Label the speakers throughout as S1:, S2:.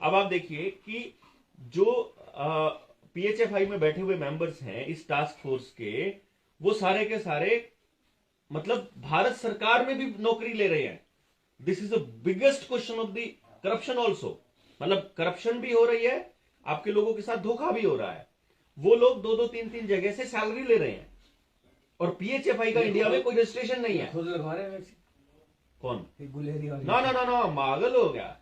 S1: अब आप देखिए कि जो पीएचएफआई में बैठे हुए मेंबर्स हैं इस टास्क फोर्स के, वो सारे के सारे मतलब भारत सरकार में भी नौकरी ले रहे हैं। This is the biggest question of the corruption also. मतलब करप्शन भी हो रही है, आपके लोगों के साथ धोखा भी हो रहा है। वो लोग दो दो तीन तीन जगह से सैलरी ले रहे हैं और पीएचएफआई का इंडिया में कोई रजिस्ट्रेशन नहीं है।
S2: खुद लगवा रहे हैं वैक्सीन।
S1: कौन?
S2: गुलेरी वाली।
S1: ना ना ना ना, पागल हो गया।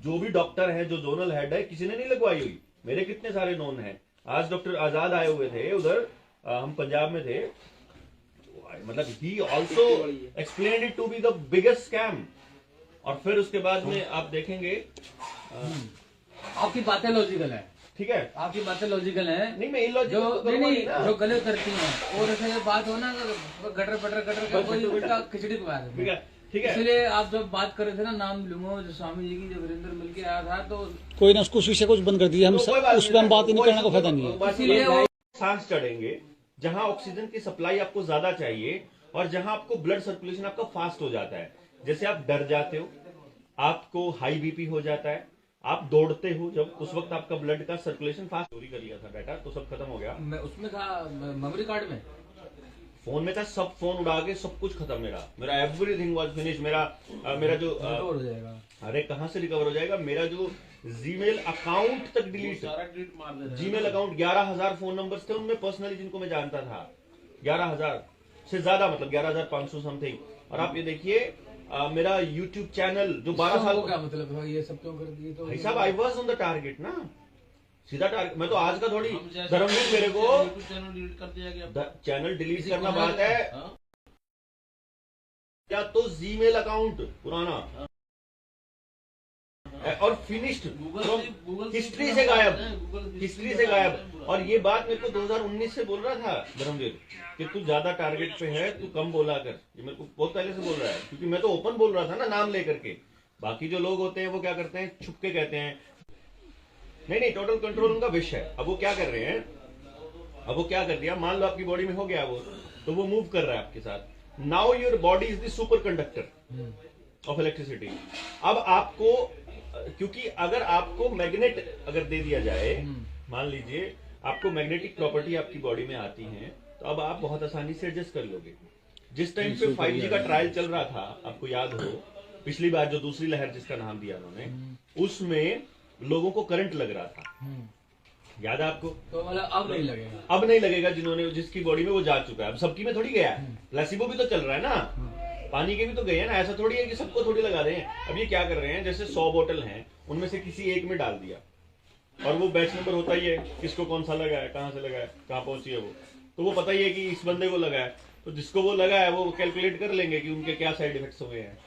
S1: जो भी डॉक्टर है, जो जोनल हेड है, किसी ने नहीं लगवाई हुई। मेरे कितने सारे नोन हैं। आज डॉक्टर आजाद आए हुए थे उधर, हम पंजाब में थे, मतलब ही also explain it to be the biggest scam. और फिर उसके बाद में आप देखेंगे
S2: आपकी बातें लॉजिकल है,
S1: ठीक है,
S2: आपकी बातें लॉजिकल है।
S1: नहीं मैं इलॉजिकल
S2: जो
S1: तो
S2: नहीं
S1: ना।
S2: जो गलत करती हैं और ऐसे बात हो ना गटर पटर का कोई उल्टा खिचड़ी पका देते
S1: ठीक
S2: हैं।
S1: है, ठीक है।
S2: इसलिए आप जब बात कर रहे थे ना, नाम लूंगा जो स्वामी जी की, जब वीरेंद्र मिल के आया था तो
S3: कोई ना, उसको विषय कुछ बंद कर दिया। हम
S1: तो
S3: उस पर हम बात ही नहीं करने का फायदा नहीं है।
S2: इसीलिए वो
S1: सांस चढ़ेंगे जहां ऑक्सीजन की सप्लाई आपको ज्यादा चाहिए और जहां आपको ब्लड सर्कुलेशन आपका फास्ट हो जाता है। जैसे आप डर जाते हो, आपको हाई बीपी हो जाता है, आप दौड़ते हो, जब उस वक्त आपका ब्लड का सर्कुलेशन फास्ट। चोरी कर लिया था डाटा, तो सब खत्म हो गया।
S2: मैं उसमें था मेमोरी कार्ड में,
S1: फोन में था, सब फोन उड़ा के सब कुछ खत्म। मेरा एवरीथिंग वाज फिनिश। मेरा जो
S2: रिकवर हो जाएगा।
S1: अरे कहां से रिकवर हो जाएगा? मेरा जो जीमेल अकाउंट तक delete, Gmail account 11,000 phone numbers थे उनमें पर्सनली जिनको मैं जानता था, 11,000 से ज्यादा, मतलब 11,500 समथिंग। और आप ये देखिए मेरा यूट्यूब चैनल जो 12 साल
S2: क्या मतलब है, ये सब क्यों कर दिए? तो
S1: भाई साहब I was on the target ना, सीधा टारगेट। मैं तो आज का थोड़ी धर्मवीर, मेरे को
S4: चैनल डिलीट कर दिया गया।
S1: चैनल डिलीट करना बात है या तो जीमेल अकाउंट पुराना और फिनिश्ड, हिस्ट्री से गायब, हिस्ट्री से गायब। और ये बात मेरे को 2019 से बोल रहा था धर्मवीर कि तू ज्यादा टारगेट पे है, तू कम बोला कर। ये मेरे को बहुत पहले से बोल रहा है, क्योंकि मैं तो ओपन बोल रहा था ना नाम लेकर के। बाकी जो लोग होते हैं वो क्या करते हैं, छुप के कहते हैं नहीं नहीं टोटल कंट्रोल उनका विश है। अब वो क्या कर रहे हैं, अब वो क्या कर दिया, मान लो आपकी बॉडी में हो गया वो, तो वो मूव कर रहा है आपके साथ। Now your body is the super conductor of electricity. अब आपको, क्योंकि अगर आपको मैग्नेट अगर दे दिया जाए, मान लीजिए आपको मैग्नेटिक प्रॉपर्टी आपकी बॉडी में आती है, तो अब आप बहुत आसानी से एडजस्ट कर लोगे। जिस टाइम पे 5G का ट्रायल चल रहा था, आपको याद हो पिछली बार जो दूसरी लहर जिसका नाम दिया उन्होंने, उसमें लोगों को करंट लग रहा था, याद है आपको?
S2: तो मतलब अब नहीं लगेगा,
S1: अब नहीं लगेगा। जिसकी बॉडी में वो जा चुका है, अब सबकी में थोड़ी गया है। प्लेसिबो भी तो चल रहा है ना, पानी के भी तो गए हैं ना, ऐसा थोड़ी है कि सबको थोड़ी लगा रहे हैं। अब ये क्या कर रहे हैं, जैसे 100 बोतल हैं, उनमें से किसी एक में डाल दिया, और वो बैच नंबर होता ही है, किसको कौन सा लगा है, कहां से लगा है, कहां पहुंची है वो, तो वो पता ही है कि इस बंदे को लगा है। तो जिसको वो लगा है वो कैलकुलेट कर लेंगे कि उनके क्या साइड इफेक्ट्स हुए हैं।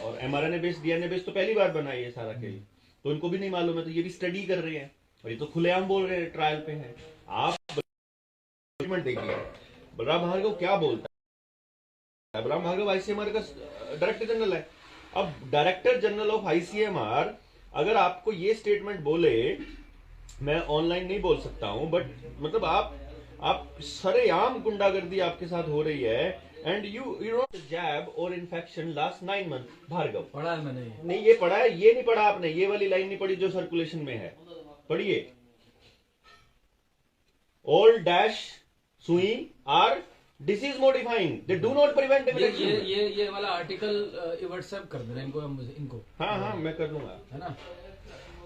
S1: और mRNA बेस्ड, DNA बेस्ड तो पहली बार बना है सारा खेल, तो इनको भी नहीं मालूम है, तो ये भी स्टडी कर रहे हैं। और ये तो खुलेआम बोल रहे हैं, ट्रायल पे है। आप देखिए बलराम भार्गव क्या बोलता है। बलराम भार्गव आईसीएमआर का डायरेक्टर जनरल है। अब डायरेक्टर जनरल ऑफ आईसीएमआर अगर आपको ये स्टेटमेंट बोले, मैं ऑनलाइन नहीं बोल सकता हूं, बट मतलब आप सरेआम गुंडागर्दी आपके साथ हो रही है, एंड यू डोंट जैब और इन्फेक्शन लास्ट 9 मंथ। भार्गव
S2: पढ़ा है मैंने,
S1: नहीं ये पढ़ा है, ये नहीं पढ़ा आपने, ये वाली लाइन नहीं पढ़ी जो सर्कुलेशन में है, पढ़िए। ऑल डैश सुई are disease modifying, they do not prevent infection.
S2: ये वाला आर्टिकल व्हाट्सएप कर देना इनको।
S1: हाँ मैं कर दूंगा,
S2: है ना।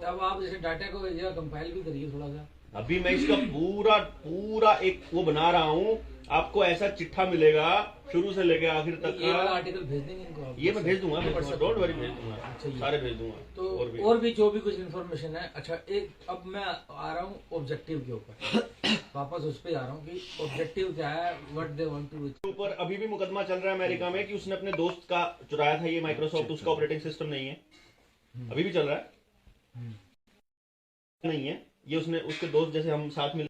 S2: तब आप जैसे डाटा को कंपाइल भी करिए थोड़ा सा।
S1: अभी मैं इसका पूरा एक वो बना रहा हूँ, आपको ऐसा चिट्ठा मिलेगा शुरू से लेकर आखिर तक।
S2: ये वाला आर्टिकल भेज देंगे इनको आप?
S1: ये मैं भेज दूंगा, डोंट वरी, भेज दूंगा, सारे भेज दूंगा।
S2: तो और भी जो भी कुछ इन्फॉर्मेशन है। अच्छा, एक अब मैं आ रहा हूँ ऑब्जेक्टिव के ऊपर, वापस उस पर आ रहा हूँ कि ऑब्जेक्टिव क्या है, what they want to do.
S1: ऊपर अभी भी मुकदमा चल रहा है अमेरिका में कि उसने अपने दोस्त का चुराया था ये माइक्रोसॉफ्ट, उसका ऑपरेटिंग सिस्टम नहीं है, अभी भी चल रहा है, नहीं है ये। उसने उसके दोस्त, जैसे हम साथ में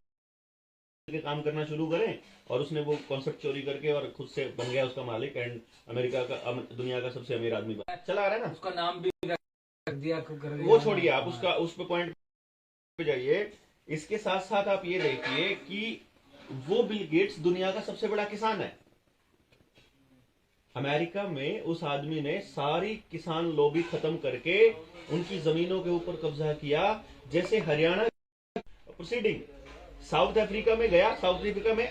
S1: के काम करना शुरू करें, और उसने वो कॉन्सेप्ट चोरी करके और खुद से बन गया उसका मालिक, एंड अमेरिका का, दुनिया का सबसे अमीर आदमी चला रहा है ना।
S2: उसका नाम भी रख दिया,
S1: वो छोड़िए आप, उसका उस पे पॉइंट पे जाइए। इसके साथ साथ आप ये देखिए कि वो बिल गेट्स दुनिया का सबसे बड़ा किसान है। अमेरिका में उस आदमी ने सारी किसान लॉबी खत्म करके उनकी जमीनों के ऊपर कब्जा किया, जैसे हरियाणा प्रोसीडिंग। साउथ अफ्रीका में गया, साउथ अफ्रीका में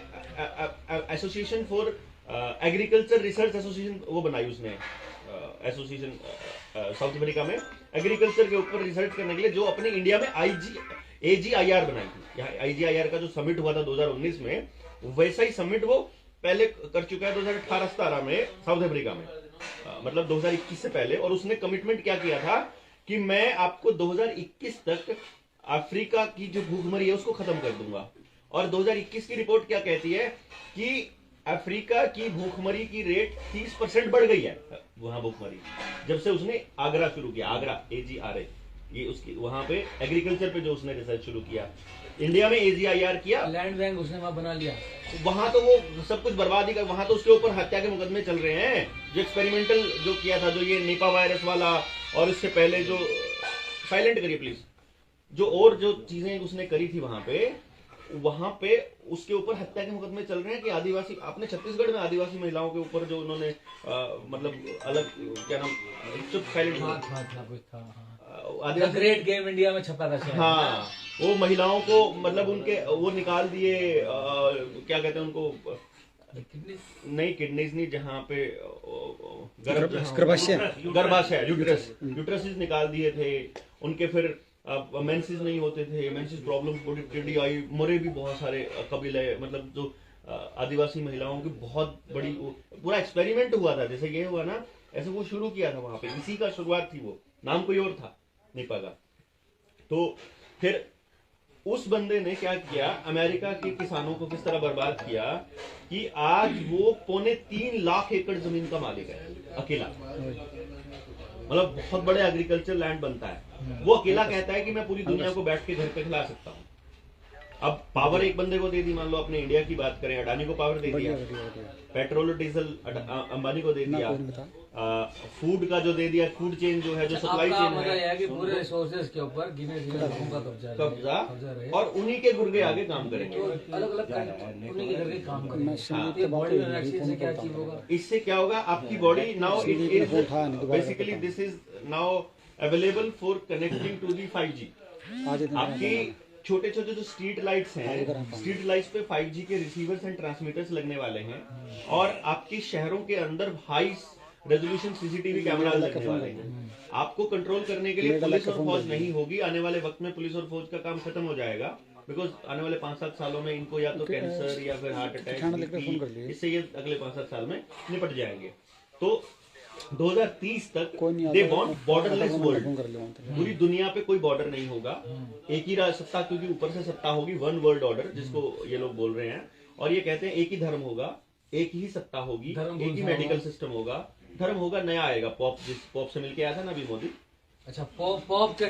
S1: association for agriculture research association वो बनाई उसने, एसोसिएशन साउथ अफ्रीका में एग्रीकल्चर के ऊपर रिसर्च करने के लिए, जो अपने इंडिया में AGIR बनाई थी। यहाँ AGIR का जो समिट हुआ था 2019 में, वैसा ही समिट वो पहले कर चुका है 2018-17 में साउथ अफ्रीका में, मतलब 2021 से पहले। और उसने कमिटमेंट क्या किया था कि मैं आपको 2021 तक अफ्रीका की जो भूखमरी है उसको खत्म कर दूंगा। और 2021 की रिपोर्ट क्या कहती है कि अफ्रीका की भूखमरी की रेट 30% बढ़ गई है वहां भूखमरी, जब से उसने आगरा शुरू किया, आगरा AGRA, ये उसकी वहां पे एग्रीकल्चर पे जो उसने रिसर्च शुरू किया। इंडिया में AGIR किया,
S2: लैंड बैंक उसने वहां बना लिया,
S1: वहां तो वो सब कुछ बर्बाद ही कर, वहां तो उसके ऊपर हत्या के मुकदमे चल रहे हैं। जो एक्सपेरिमेंटल जो किया था, जो ये निपा वायरस वाला, और इससे पहले जो साइलेंट करिए प्लीज, जो और जो चीजें उसने करी थी वहां पे उसके ऊपर हत्या के मुकदमे चल रहे हैं कि आदिवासी, आपने छत्तीसगढ़ में आदिवासी महिलाओं के ऊपर जो उन्होंने मतलब अलग क्या नाम, चुप साइलेंट
S2: आदिवासी ग्रेट गेम इंडिया में छपा था शायद।
S1: हाँ, वो महिलाओं को मतलब उनके वो निकाल दिए, क्या कहते हैं उनको, नहीं किडनीज नहीं, जहाँ पे गर्भाशय यूट्रस निकाल दिए थे उनके। फिर मेंसेस नहीं होते थे, मेंसेस प्रॉब्लम, TDI, मरे भी बहुत सारे कबीले, मतलब जो आदिवासी महिलाओं की बहुत बड़ी पूरा एक्सपेरिमेंट हुआ था। जैसे ये हुआ ना, ऐसे वो शुरू किया था वहां पे, इसी का शुरुआत थी, वो नाम कोई और था निपा का। तो फिर उस बंदे ने क्या किया, अमेरिका के किसानों को किस तरह बर्बाद किया कि आज वो 3.25 लाख एकड़ जमीन का मालिक है अकेला, मतलब बहुत बड़े एग्रीकल्चर लैंड बनता है। वो अकेला कहता है कि मैं पूरी दुनिया को बैठ के घर पे खिला सकता हूँ। अब पावर एक बंदे को दे दी, मान लो अपने इंडिया की बात करें, अडानी को पावर दे दिया, पेट्रोल और डीजल अंबानी को दे दिया, फूड का जो दे दिया, फूड चेन जो है, जो सप्लाई चेन है,
S2: कि पूरे रिसोर्सेज के ऊपर गिने लोगों का
S1: कब्जा, और उन्हीं के गुर्गे आगे काम करेंगे,
S2: अलग अलग उन्हीं के करके काम करेंगे। बॉडी में वैक्सीन से क्या अचीव होगा,
S1: इससे क्या होगा, आपकी body now it is basically this is now available for connecting to the 5G। आपकी छोटे छोटे जो स्ट्रीट लाइट्स हैं, स्ट्रीट लाइट्स पे 5G के रिसीवर्स एंड ट्रांसमीटर्स लगने वाले हैं, और आपके शहरों के अंदर हाई रेजोल्यूशन CCTV कैमरास लगने वाले हैं। आपको कंट्रोल करने के लिए पुलिस और फौज नहीं होगी। आने वाले वक्त में पुलिस और फौज का काम खत्म हो जाएगा, बिकॉज आने वाले 5-7 सालों में इनको या तो कैंसर या फिर हार्ट अटैक, इससे ये अगले 5-7 साल में निपट जाएंगे। तो 2030 तक दे वांट बॉर्डरलेस वर्ल्ड, पूरी दुनिया पे कोई बॉर्डर नहीं होगा, एक ही सत्ता, क्योंकि ऊपर से सत्ता होगी, वन वर्ल्ड ऑर्डर जिसको ये लोग बोल रहे हैं। और ये कहते हैं एक ही धर्म होगा, एक ही सत्ता होगी, एक ही मेडिकल सिस्टम होगा, धर्म होगा नया आएगा, पॉप से मिलके आया था ना अभी मोदी।
S2: अच्छा, पॉप के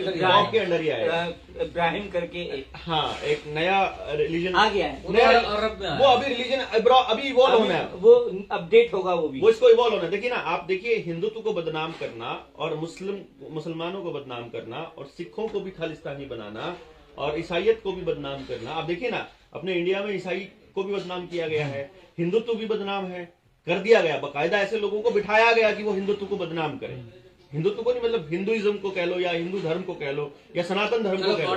S1: अंडर ही आएगा,
S4: इब्राहिम करके
S1: हाँ, एक नया रिलीजन
S4: आ गया है,
S1: वो अभी रिलीजन अभी इवॉल्व होना है,
S4: वो अपडेट होगा, वो
S1: इसको इवॉल्व होना है। देखिए ना, आप देखिए, हिंदुत्व को बदनाम करना और मुसलमानों को बदनाम करना और सिखों को भी खालिस्तानी बनाना और ईसाइयत को भी बदनाम करना। आप देखिए ना, अपने इंडिया में ईसाई को भी बदनाम किया गया है, हिंदुत्व भी बदनाम है, कर दिया गया, बाकायदा ऐसे लोगों को बिठाया गया कि वो हिंदुत्व को बदनाम करें। हिंदुत्व को नहीं, मतलब हिंदुइज्म को कह लो, या हिंदू धर्म को कह लो, या सनातन धर्म को कह लो,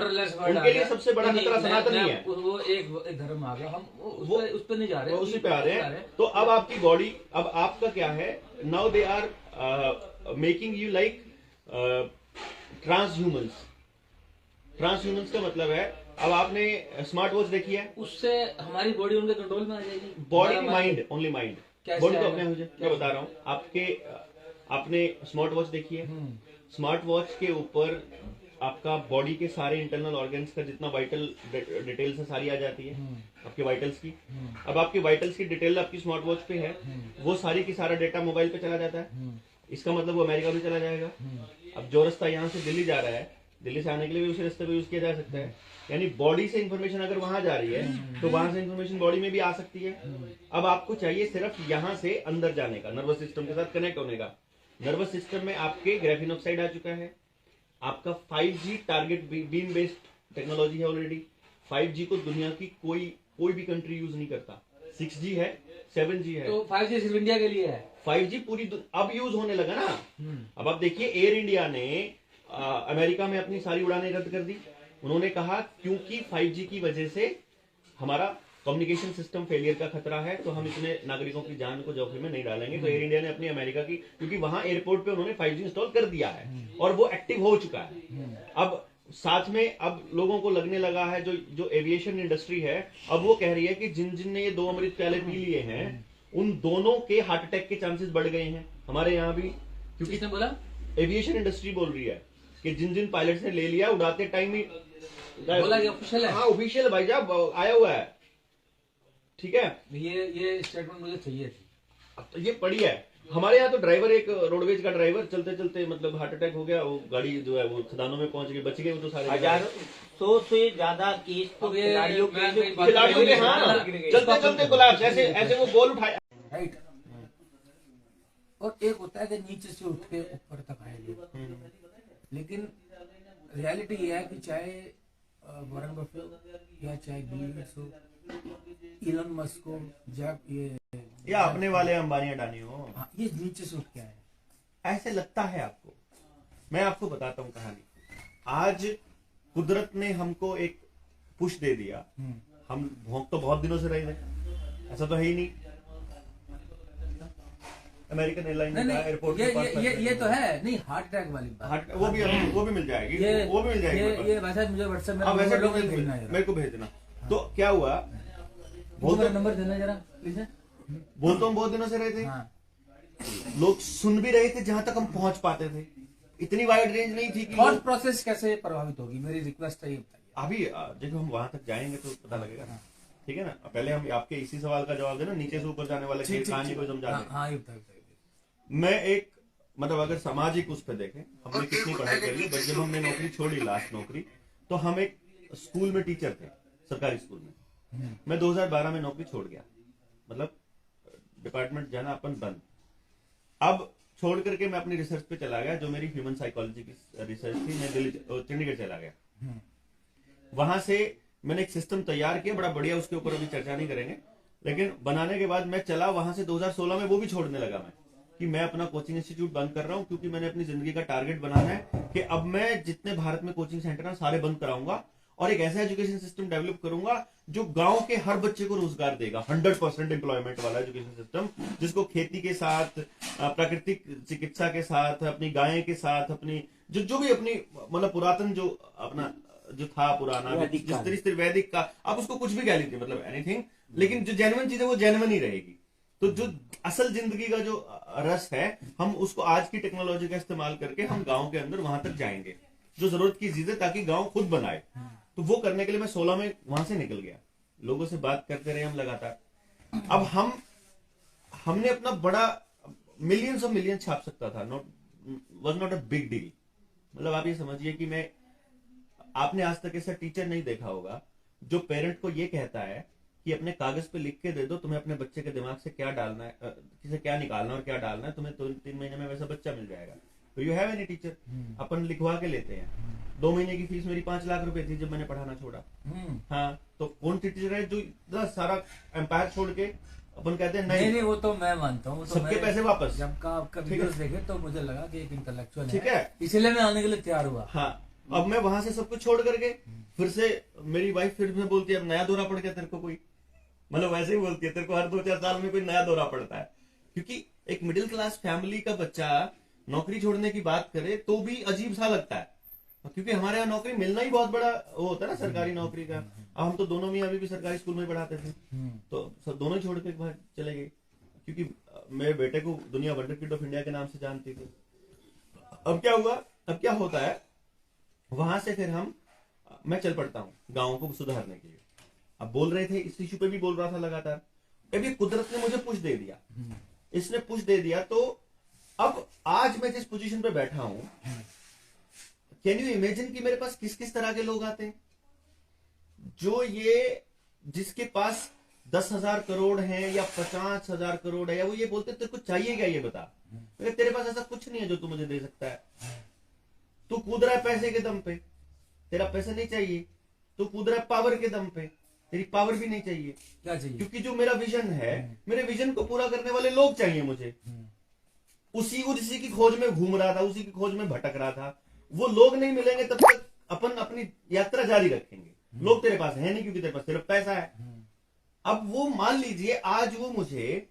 S1: उनके लिए सबसे बड़ा खतरा सनातन ही है।
S2: वो एक धर्म आ गया, हम उस पर नहीं जा रहे,
S1: उसी पे आ रहे हैं। तो अब आपकी बॉडी, अब आपका क्या है, now they are making you like transhumans. Transhumans का मतलब है, अब आपने स्मार्ट वॉच देखी है,
S2: उससे हमारी बॉडी उनके कंट्रोल में आ जाएगी।
S1: Body mind, only mind, body तो अपने मुझे क्या बता रहा हूँ। आपने स्मार्ट वॉच देखी है, स्मार्ट वॉच के ऊपर आपका बॉडी के सारे इंटरनल ऑर्गन्स का जितना वाइटल डिटेल्स है सारी आ जाती है, आपके वाइटल्स की। अब आपके वाइटल्स की डिटेल आपकी स्मार्ट वॉच पे है, वो सारी की सारा डेटा मोबाइल पे चला जाता है। इसका मतलब वो अमेरिका भी चला जाएगा। अब जो रास्ता यहाँ से दिल्ली जा रहा है, दिल्ली से आने के लिए भी उसी रास्ते पे यूज किया जा सकता है। यानी बॉडी से इंफॉर्मेशन अगर वहां जा रही है तो वहां से इंफॉर्मेशन बॉडी में भी आ सकती है। अब आपको चाहिए सिर्फ यहाँ से अंदर जाने का, नर्वस सिस्टम के साथ कनेक्ट होने का। नर्वस सिस्टम में आपके ग्राफीन ऑक्साइड आ चुका है, आपका 5G target beam based technology है ऑलरेडी। 5G को दुनिया की कोई भी कंट्री यूज नहीं करता। 6G है, 7G है।
S2: तो 5G सिर्फ इंडिया के लिए है।
S1: 5G अब यूज होने लगा ना। अब आप देखिए, एयर इंडिया ने अमेरिका में अपनी सारी उड़ानें रद्द कर दी। उन्होंने कहा क्योंकि 5G की वजह से हमारा कम्युनिकेशन सिस्टम फेलियर का खतरा है, तो हम इतने नागरिकों की जान को जोखिम में नहीं डालेंगे। तो एयर इंडिया ने अपनी अमेरिका की, क्योंकि वहां एयरपोर्ट पे उन्होंने 5G इंस्टॉल कर दिया है और वो एक्टिव हो चुका है। अब साथ में अब लोगों को लगने लगा है, जो एविएशन इंडस्ट्री है, अब वो कह रही है कि जिन जिन ने ये 2 अमृत प्याले पी लिए हैं उन दोनों के हार्ट अटैक के चांसेस बढ़ गए हैं हमारे यहाँ भी। क्योंकि
S2: किसने बोला?
S1: एविएशन इंडस्ट्री बोल रही है कि जिन जिन पायलट्स ने ले लिया उड़ाते टाइम ही
S2: बोला कि ऑफिशियल है।
S1: हाँ ऑफिशियल भाई साहब आया हुआ है। ठीक है,
S2: ये स्टेटमेंट मुझे चाहिए थी।
S1: अब तो ये पड़ी है। हमारे यहाँ तो ड्राइवर, एक रोडवेज का ड्राइवर चलते चलते मतलब हार्ट अटैक हो गया, वो गाड़ी जो है वो खदानों में पहुंच गई, बच गए वो तो सारे।
S4: 1,000 से ज्यादा केस तो
S2: अब ये
S4: खिलाड़ियों
S2: मैं
S4: के
S2: कहीं बात
S1: खिलाड़ियों के, हाँ, चलते चलते कोलैप्स, ऐसे वो बॉल उठाया।
S2: राइट। और एक होता है कि नीचे से उठ के ऊपर तक आए लोग, लेकिन रियलिटी ये है कि चाहे वॉरेन बफेट या चाहे बिल गेट्स हो, इलन मस्क हो,
S1: या अपने वाले अंबानी अडानी हो,
S2: हाँ, ये नीचे से उठ के आए।
S1: ऐसे लगता है आपको? मैं आपको बताता हूँ कहानी। आज कुदरत ने हमको एक पुश दे दिया। हम भौंक तो बहुत दिनों से रहे थे, ऐसा तो है ही नहीं। अमेरिकन एयरलाइन ने कहा एयरपोर्ट के पास
S2: ये तो है नहीं, हार्ट अटैक वाली बात।
S1: वो भी मिल जाएगी, वो भी मिल जाएगी।
S2: ये वैसे मुझे व्हाट्सएप में
S1: मेरे को भेज देना। तो क्या हुआ,
S2: नंबर देना जरा प्लीज।
S1: बोल तो हम बहुत दिनों से रहे थे।
S2: हाँ।
S1: लोग सुन भी रहे थे जहां तक हम पहुंच पाते थे, इतनी वाइड रेंज नहीं थी कि
S2: थॉट प्रोसेस कैसे प्रभावित होगी, मेरी रिक्वेस्ट है ये बताइए।
S1: अभी जब हम वहां तक जाएंगे तो पता लगेगा ना। ठीक है ना, पहले हम आपके इसी सवाल का जवाब देना, नीचे से ऊपर जाने वाले कहानी को समझा दें।
S2: हाँ, ये बताइए।
S1: मैं एक मतलब अगर सामाजिक उस पर देखें, हमने कितनी पढ़ाई करी है, बस जब हमने नौकरी छोड़ी, लास्ट नौकरी, तो हम एक स्कूल में टीचर थे, सरकारी स्कूल में। मैं 2012 में नौकरी छोड़ गया, मतलब डिपार्टमेंट जाना अपन बंद। अब छोड़ करके मैं अपनी रिसर्च पे चला गया, जो मेरी ह्यूमन साइकोलॉजी की रिसर्च थी। मैं दिल्ली चंडीगढ़ चला गया। वहां से मैंने एक सिस्टम तैयार किया, बड़ा बढ़िया, उसके ऊपर अभी चर्चा नहीं करेंगे। लेकिन बनाने के बाद मैं चला वहां से 2016 में, वो भी छोड़ने लगा मैं कि मैं अपना कोचिंग इंस्टीट्यूट बंद कर रहा हूं, क्योंकि मैंने अपनी जिंदगी का टारगेट बनाना है कि अब मैं जितने भारत में कोचिंग सेंटर हैं सारे बंद कराऊंगा और एक ऐसा एजुकेशन सिस्टम डेवलप करूंगा जो गांव के हर बच्चे को रोजगार देगा। 100% एम्प्लॉयमेंट वाला एजुकेशन सिस्टम, जिसको खेती के साथ, प्राकृतिक चिकित्सा के साथ, अपनी गायें के साथ, अपनी जो भी अपनी मतलब पुरातन जो अपना जो था पुराना, जिस तरह वैदिक का, आप उसको कुछ भी कह लीजिए, मतलब एनीथिंग, लेकिन जो जेन्युइन चीज है वो जेन्युइन ही रहेगी। तो जो असल जिंदगी का जो रस है, हम उसको आज की टेक्नोलॉजी का इस्तेमाल करके हम गांव के अंदर वहां तक जाएंगे, जो जरूरत की चीजें, ताकि गांव खुद बनाए। तो वो करने के लिए मैं 16 में वहां से निकल गया। लोगों से बात करते रहे हम लगातार। अब हमने अपना बड़ा मिलियंस ऑफ मिलियन छाप सकता था, was not a big deal. मतलब आप ये समझिए कि आपने आज तक ऐसा टीचर नहीं देखा होगा जो पेरेंट को ये कहता है कि अपने कागज पे लिख के दे दो तुम्हें अपने बच्चे के दिमाग से क्या डालना है, किसे क्या निकालना और क्या डालना है, तुम्हें 3 महीने में वैसा बच्चा मिल जाएगा। तो यू हैव एनी टीचर, अपन लिखवा के लेते हैं। 2 महीने की फीस मेरी 5 लाख रुपए थी जब मैंने पढ़ाना छोड़ा। हाँ, तो कौन टीचर है जो इतना सारा एम्पायर छोड़ के अपन कहते हैं नहीं,
S2: वो तो मैं मानता हूँ,
S1: सबके पैसे वापस।
S2: जब आपका वीडियोस देखे तो मुझे लगा कि एक इंटेलेक्चुअल
S1: ठीक है,
S2: इसलिए मैं आने के लिए तैयार हुआ।
S1: हाँ, अब मैं वहां से सब कुछ छोड़ करके फिर से मेरी वाइफ फिर से बोलती है अब नया दौरा पड़ गया तेरे को कोई, मतलब वैसे ही बोलती है तेरे को हर 2-4 साल में कोई नया दौरा पड़ता है। क्योंकि एक मिडिल क्लास फैमिली का बच्चा नौकरी छोड़ने की बात करे तो भी अजीब सा लगता है, क्योंकि हमारे यहाँ नौकरी मिलना ही बहुत बड़ा वो होता है ना, सरकारी नौकरी का। अब हम तो दोनों में अभी भी सरकारी स्कूल में पढ़ाते थे, तो सब दोनों ही छोड़ के बाहर चले गए, क्योंकि मेरे बेटे को दुनिया वंडर किड ऑफ इंडिया के नाम से जानती थी। अब क्या हुआ, अब क्या होता है, वहां से फिर मैं चल पड़ता हूँ गाँव को सुधारने के लिए। अब बोल रहे थे, इस इशू पे भी बोल रहा था लगातार। अभी कुदरत ने मुझे पुश दे दिया, इसने पुश दे दिया, तो अब आज मैं जिस पोजीशन पे बैठा हूं, कैन यू इमेजिन कि मेरे पास किस किस तरह के लोग आते हैं, जो जिसके पास 10,000 करोड़ है या 50,000 करोड़ है, या वो ये बोलते तेरे को चाहिए क्या, ये बता। तेरे पास ऐसा कुछ नहीं है जो तू मुझे दे सकता है, तू कूद रहा है पैसे के दम पे, तेरा पैसा नहीं चाहिए, तू कूद रहा है पावर के दम पे, तेरी पावर भी नहीं चाहिए,
S2: क्या चाहिए?
S1: क्योंकि जो मेरा विजन है, मेरे विजन को पूरा करने वाले लोग चाहिए मुझे। उसी की खोज में घूम रहा था, उसी की खोज में भटक रहा था। वो लोग नहीं मिलेंगे तब तक अपन अपनी यात्रा जारी रखेंगे। लोग तेरे पास है नहीं, क्योंकि तेरे पास सिर्फ पैसा है। अब वो मान लीजिए आज वो मुझे,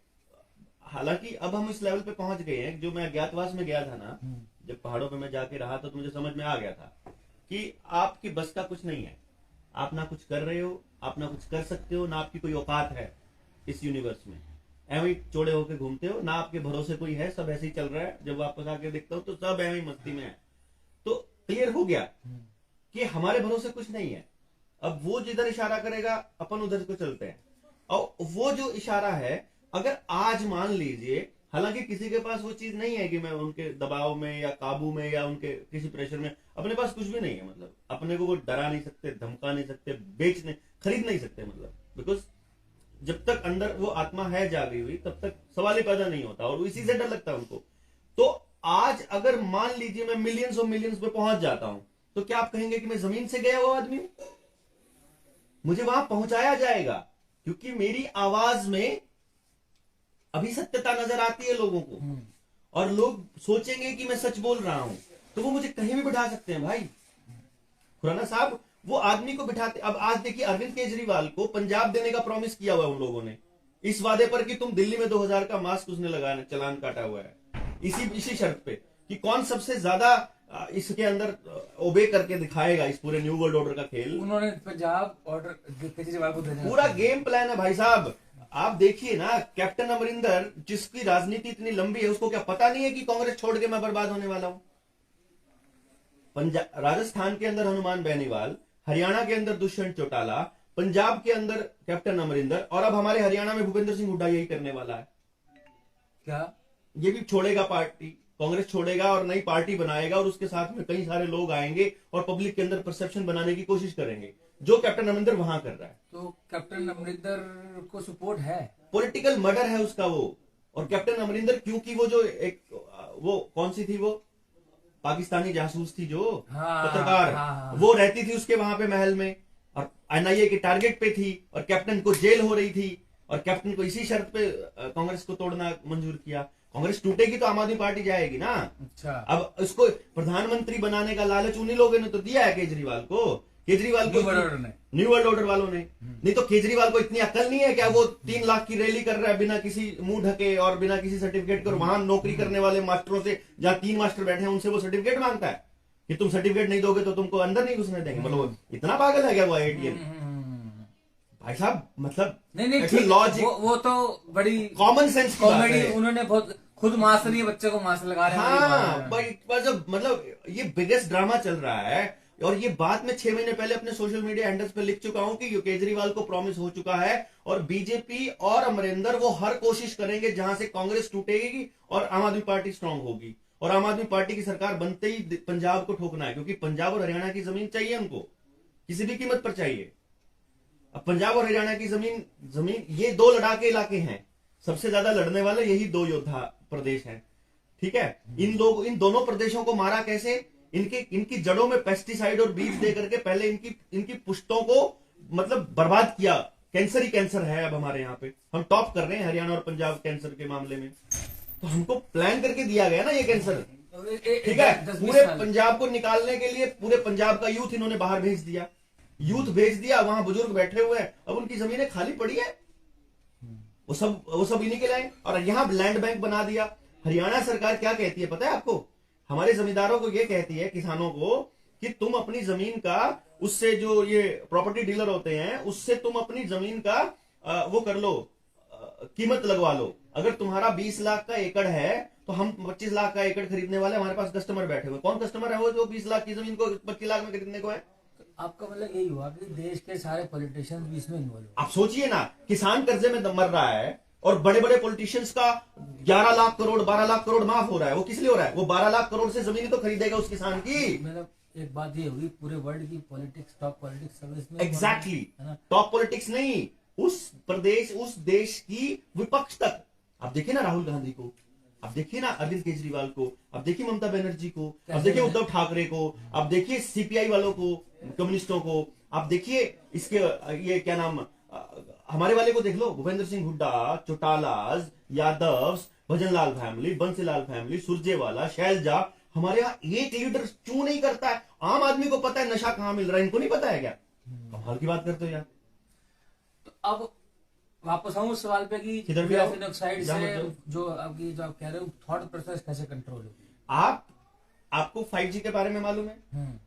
S1: हालांकि अब हम इस लेवल पे पहुंच गए हैं, जो मैं अज्ञातवास में गया था ना, जब पहाड़ों पे मैं जाके रहा था, तो मुझे समझ में आ गया था कि आपकी बस का कुछ नहीं है। आप ना कुछ कर रहे हो, आप ना कुछ कर सकते हो, ना आपकी कोई औकात है इस यूनिवर्स में। ऐਵੇਂ ही चौड़े होके घूमते हो, ना आपके भरोसे कोई है, सब ऐसे ही चल रहा है। जब वापस आके देखता हूं तो सब ऐਵੇਂ ही मस्ती में है। तो क्लियर हो गया कि हमारे भरोसे कुछ नहीं है। अब वो जिधर इशारा करेगा अपन उधर को चलते हैं। और वो जो इशारा है, अगर आज मान लीजिए, हालांकि किसी के पास वो चीज नहीं है कि मैं उनके दबाव में या काबू में या उनके किसी प्रेशर में, अपने पास कुछ भी नहीं है। मतलब अपने को वो डरा नहीं सकते, धमका नहीं सकते, खरीद नहीं सकते। मतलब बिकॉज जब तक अंदर वो आत्मा है जागी हुई, तब तक सवाल ही पैदा नहीं होता, और इसी से डर लगता है उनको। तो आज अगर मान लीजिए मैं मिलियंस और मिलियंस पे पहुंच जाता हूं, तो क्या आप कहेंगे कि मैं जमीन से गया हुआ आदमी हूं? मुझे वहां पहुंचाया जाएगा, क्योंकि मेरी आवाज में अभी सत्यता नजर आती है लोगों को, और लोग सोचेंगे कि मैं सच बोल रहा हूं, तो वो मुझे कहीं भी बिठा सकते हैं। भाई खुराना साहब वो आदमी को बिठाते। अब आज देखिए, अरविंद केजरीवाल को पंजाब देने का प्रॉमिस किया हुआ है उन लोगों ने, इस वादे पर कि तुम दिल्ली में 2000 का मास्क उसने लगाया, चलान काटा हुआ है, इसी शर्त पे कि कौन सबसे ज्यादा इसके अंदर ओबे करके दिखाएगा इस पूरे न्यू वर्ल्ड ऑर्डर का खेल।
S2: उन्होंने पंजाब ऑर्डर केजरीवाल को देने
S1: पूरा गेम प्लान है भाई साहब। आप देखिए ना, कैप्टन अमरिंदर जिसकी राजनीति इतनी लंबी है, उसको क्या पता नहीं है कि कांग्रेस छोड़ के मैं बर्बाद होने वाला हूं? राजस्थान के अंदर हनुमान बेनीवाल, हरियाणा के अंदर दुष्यंत चौटाला, पंजाब के अंदर कैप्टन अमरिंदर, और अब हमारे हरियाणा में भूपेंद्र सिंह हुड्डा यही करने वाला है।
S2: क्या
S1: ये भी छोड़ेगा पार्टी, कांग्रेस छोड़ेगा और नई पार्टी बनाएगा, और उसके साथ में कई सारे लोग आएंगे और पब्लिक के अंदर परसेप्शन बनाने की कोशिश करेंगे, जो कैप्टन अमरिंदर वहां कर रहा है।
S2: तो कैप्टन अमरिंदर को सपोर्ट है,
S1: पॉलिटिकल मर्डर है उसका वो। और कैप्टन अमरिंदर, क्योंकि वो जो एक वो कौन सी थी, वो पाकिस्तानी जासूस थी जो पत्रकार, वो रहती थी उसके वहां पे महल में, और एनआईए के टारगेट पे थी, और कैप्टन को जेल हो रही थी, और कैप्टन को इसी शर्त पे कांग्रेस को तोड़ना मंजूर किया। कांग्रेस टूटेगी तो आम आदमी पार्टी जाएगी ना।
S2: अच्छा,
S1: अब इसको प्रधानमंत्री बनाने का लालच उन्हीं लोगों ने तो दिया है केजरीवाल को। न्यू वर्ल्ड ऑर्डर वालों ने। नहीं तो केजरीवाल को इतनी अकल नहीं है क्या? वो 3 लाख की रैली कर रहा है बिना किसी मुंह ढके और बिना किसी सर्टिफिकेट के, और वहां नौकरी करने वाले मास्टरों से, जहां 3 मास्टर बैठे हैं, उनसे वो सर्टिफिकेट मांगता है कि तुम सर्टिफिकेट नहीं दोगे तो तुमको अंदर नहीं घुसने देंगे। मतलब इतना पागल है क्या वो एटीएम? भाई साहब, मतलब
S2: नहीं
S1: लॉजिक,
S2: वो तो बड़ी
S1: कॉमन सेंस
S2: कॉमेडी उन्होंने बहुत खुद मास्क नहीं है, बच्चे को मास्क लगा रहे हैं।
S1: हाँ, मतलब ये बिगेस्ट ड्रामा चल रहा है। और ये बात मैं 6 महीने पहले अपने सोशल मीडिया हैंडल्स पे लिख चुका हूं कि केजरीवाल को प्रॉमिस हो चुका है, और बीजेपी और अमरिंदर वो हर कोशिश करेंगे जहां से कांग्रेस टूटेगी और आम आदमी पार्टी स्ट्रांग होगी। और आम आदमी पार्टी की सरकार बनते ही पंजाब को ठोकना है, क्योंकि पंजाब और हरियाणा की जमीन चाहिए उनको, किसी भी कीमत पर चाहिए। अब पंजाब और हरियाणा की जमीन ये 2 लड़ाके इलाके हैं, सबसे ज्यादा लड़ने वाले यही 2 योद्धा प्रदेश हैं। ठीक है, इन दोनों प्रदेशों को मारा कैसे? इनकी जड़ों में पेस्टिसाइड और बीज दे करके पहले इनकी पुश्तों को मतलब बर्बाद किया। कैंसर ही कैंसर है अब हमारे यहाँ पे, हम टॉप कर रहे हैं हरियाणा और पंजाब कैंसर के मामले में। तो हमको प्लान करके दिया गया ना ये कैंसर। ठीक है, पूरे पंजाब को निकालने के लिए पूरे पंजाब का यूथ इन्होंने बाहर भेज दिया, वहां बुजुर्ग बैठे हुए हैं, अब उनकी जमीनें खाली पड़ी है, वो सब इन्हीं के लाए, और यहाँ लैंड बैंक बना दिया। हरियाणा सरकार क्या कहती है पता है आपको? हमारे जमींदारों को ये कहती है, किसानों को, कि तुम अपनी जमीन का, उससे जो ये प्रॉपर्टी डीलर होते हैं, उससे तुम अपनी जमीन का वो कर लो, कीमत लगवा लो। अगर तुम्हारा 20 लाख का एकड़ है तो हम 25 लाख का एकड़ खरीदने वाले, हमारे पास कस्टमर बैठे हुए। कौन कस्टमर है वो जो 20 लाख की जमीन को 25 लाख में खरीदने को है?
S2: आपका मतलब यही हुआ कि देश के सारे पॉलिटिशियंस भी इसमें इन्वॉल्व।
S1: आप सोचिए ना, किसान कर्जे में मर रहा है, और बड़े बड़े पॉलिटिशियंस का 11 लाख करोड़ 12 लाख करोड़ माफ हो रहा है। वो किस लिए हो रहा है? वो 12 लाख करोड़ से जमीन तो खरीदेगा उस किसान की।
S2: मतलब एक बात ये हुई, पूरे वर्ल्ड की पॉलिटिक्स, टॉप पॉलिटिक्स सब इसमें
S1: एग्जैक्टली, टॉप पॉलिटिक्स नहीं, उस देश की विपक्ष तक। आप देखिए ना राहुल गांधी को, आप देखिए ना अरविंद केजरीवाल को, आप देखिए ममता बनर्जी को, आप देखिए उद्धव ठाकरे को, आप देखिए सीपीआई वालों को, कम्युनिस्टों को, आप देखिए इसके ये क्या नाम हमारे वाले को देख लो, भूपेंद्र सिंह हुड्डा, चौटालाज, यादव, भजनलाल फैमिली, बंसीलाल फैमिली, सुरजेवाला, शैलजा। हमारे यहाँ एक लीडर क्यों नहीं करता है? आम आदमी को पता है नशा कहां मिल रहा है, इनको नहीं पता है क्या? कमाल की बात करते हो यार।
S2: तो अब वापस आऊं उस सवाल पे कि
S1: किधर भी आओ,
S2: ग्राफिन ऑक्साइड
S1: जहाँ
S2: से
S1: मत
S2: जो आप कह रहे हो थॉट प्रोसेस कैसे कंट्रोल होगी?
S1: आपको 5G के बारे में मालूम है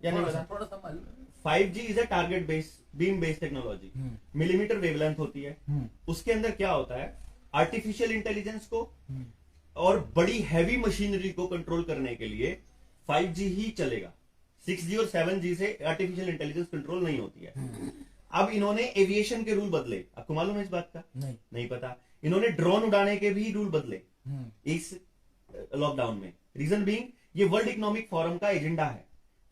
S1: या नहीं पता?
S2: थोड़ा सा मालूम है।
S1: 5G is a target based beam based technology. Millimetre wavelength होती है। उसके अंदर क्या होता है, आर्टिफिशियल इंटेलिजेंस को और बड़ी हैवी मशीनरी को कंट्रोल करने के लिए 5G ही चलेगा। 6G और 7G से आर्टिफिशियल इंटेलिजेंस कंट्रोल नहीं होती है। अब इन्होंने एविएशन के रूल बदले, आपको मालूम है इस बात का? नहीं पता। इन्होंने ड्रोन उड़ाने के भी रूल बदले इस लॉकडाउन में। रीजन बीइंग ये वर्ल्ड इकोनॉमिक फोरम का एजेंडा है